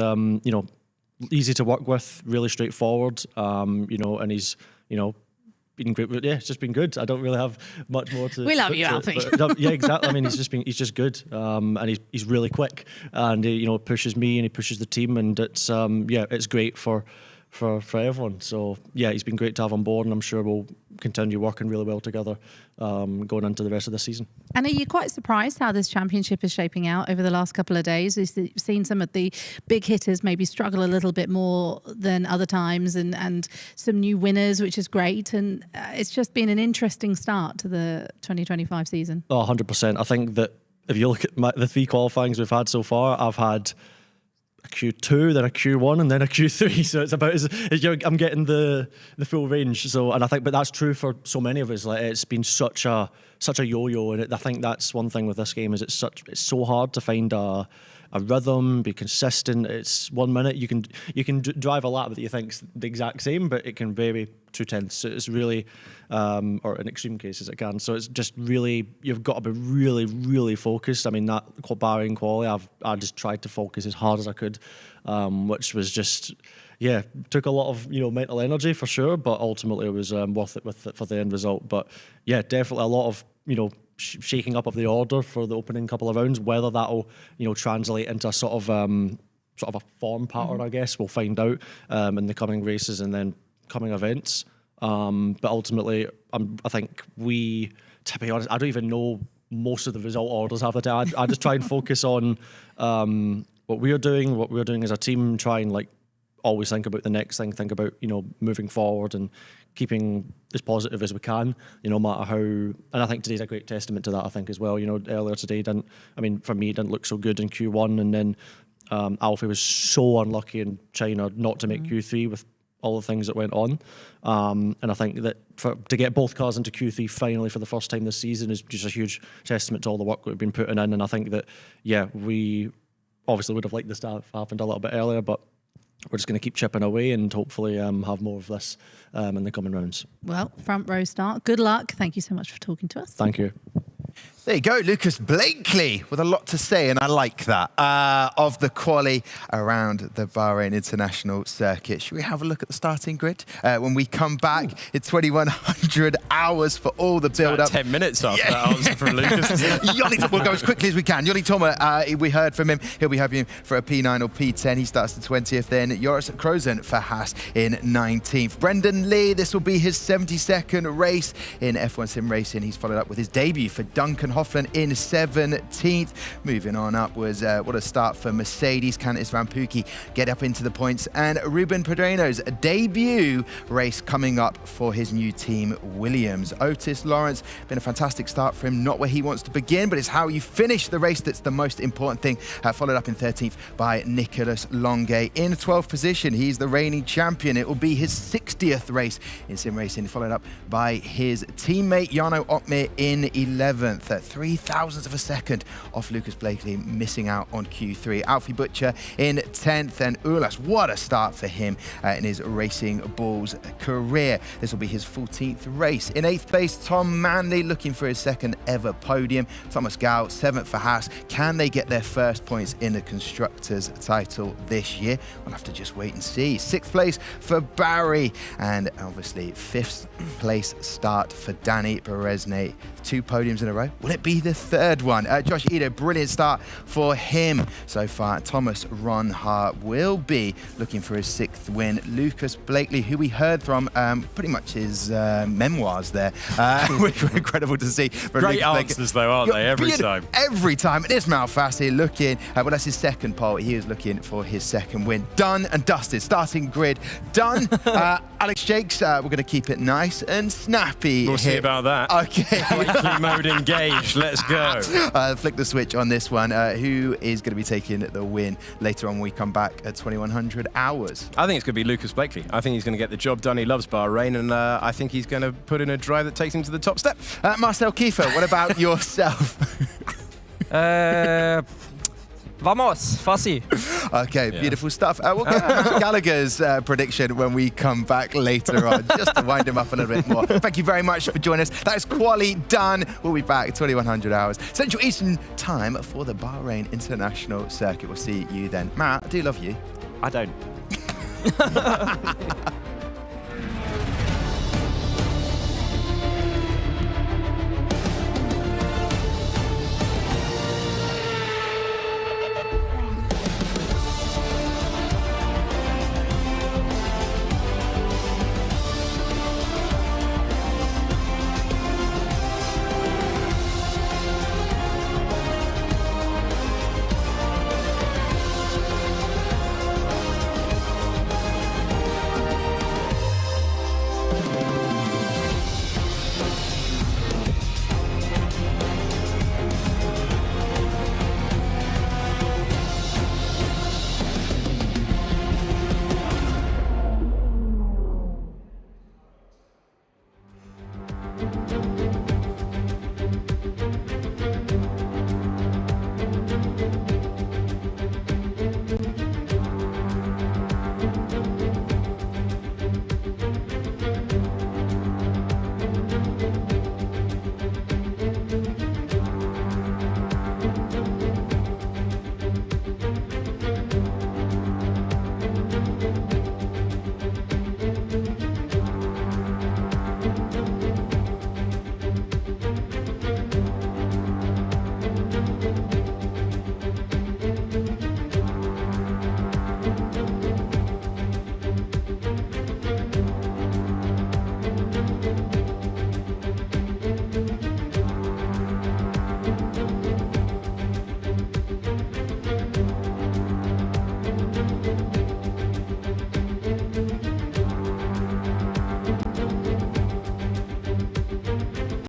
easy to work with, really straightforward. And he's been great. Yeah, it's just been good. I don't really have much more to. We love you, Alfie. Yeah, exactly. I mean, he's just good, and he's really quick, and he pushes me and he pushes the team, and it's it's great for everyone. So yeah, he's been great to have on board, and I'm sure we'll continue working really well together going into the rest of the season. And are you quite surprised how this championship is shaping out over the last couple of days? We've seen some of the big hitters maybe struggle a little bit more than other times, and some new winners, which is great. And it's just been an interesting start to the 2025 season. Oh, 100%. I think that if you look at the 3 qualifyings we've had so far, I've had a Q2, then a Q1, and then a Q3. So it's about I'm getting the full range. So, and I think, but that's true for so many of us. Like, it's been such a yo-yo, and I think that's one thing with this game is it's so hard to find a rhythm, be consistent. It's 1 minute you can drive a lap that you think's the exact same, but it can vary 2/10. So it's really, or in extreme cases it can. So it's just really, you've got to be really, really focused. I mean, that Bahrain quali, I just tried to focus as hard as I could, which was just, yeah, took a lot of mental energy for sure, but ultimately it was worth it for the end result. But yeah, definitely a lot of shaking up of the order for the opening couple of rounds. Whether that'll translate into a sort of a form pattern, I guess we'll find out in the coming races and then coming events. But ultimately, I think to be honest, I don't even know most of the result orders half the time. I just try and focus on what we're doing as a team. Try and always think about the next thing. Think about moving forward and keeping as positive as we can, no matter how. And I think today's a great testament to that. I think as well. Earlier today for me, it didn't look so good in Q1, and then Alfie was so unlucky in China not to make Q3 with all the things that went on. And I think that to get both cars into Q3 finally for the first time this season is just a huge testament to all the work that we've been putting in. And I think that we obviously would have liked this to have happened a little bit earlier, but we're just going to keep chipping away and hopefully have more of this in the coming rounds. Well, front row start. Good luck. Thank you so much for talking to us. Thank you. There you go, Lucas Blakely with a lot to say, and I like that, of the quali around the Bahrain International Circuit. Should we have a look at the starting grid when we come back? It's 2100 hours for all the build-up. 10 minutes after that answer from Lucas. We'll go as quickly as we can. Yoli Toma, we heard from him. He'll be having for a P9 or P10. He starts the 20th. Then Joris Krozen for Haas in 19th. Brendan Lee, this will be his 72nd race in F1 Sim Racing. He's followed up with his debut for Duncan Hoffman in 17th. Moving on upwards, what a start for Mercedes. Candice Van Pookie get up into the points, and Ruben Pedreno's debut race coming up for his new team, Williams. Otis Lawrence, been a fantastic start for him. Not where he wants to begin, but it's how you finish the race that's the most important thing. Followed up in 13th by Nicholas Longue. In 12th position, he's the reigning champion. It will be his 60th race in sim racing, followed up by his teammate Jarno Opmeer in 11th. 0.003 of a second off Lucas Blakely, missing out on Q3. Alfie Butcher in 10th, and Ulas, what a start for him in his Racing Bulls career. This will be his 14th race. In 8th place, Tom Manley, looking for his second ever podium. Thomas Gao, 7th for Haas. Can they get their first points in the Constructors title this year? We'll have to just wait and see. 6th place for Barry, and obviously 5th place start for Danny Beresne. 2 podiums in a row. Will it be the 3rd one? Josh Eder, brilliant start for him so far. Thomas Ronhart will be looking for his 6th win. Lucas Blakely, who we heard from pretty much his memoirs there, which were incredible to see. Great answers though, aren't they? Every time. Every time. And Ismail Fassi looking, well, that's his 2nd pole. He is looking for his 2nd win. Done and dusted. Starting grid done. Alex Jakes, we're going to keep it nice and snappy. We'll see about that. Okay. Weekly mode engaged. Let's go. Flick the switch on this one. Who is going to be taking the win later on when we come back at 2100 hours? I think it's going to be Lucas Blakely. I think he's going to get the job done. He loves Bahrain, and I think he's going to put in a drive that takes him to the top step. Marcel Kiefer, what about yourself? Vamos, Fassi. Okay, yeah. Beautiful stuff. We'll get Matt Gallagher's prediction when we come back later on, just to wind him up a little bit more. Thank you very much for joining us. That is quali done. We'll be back at 2100 hours Central Eastern Time for the Bahrain International Circuit. We'll see you then. Matt, I do love you. I don't.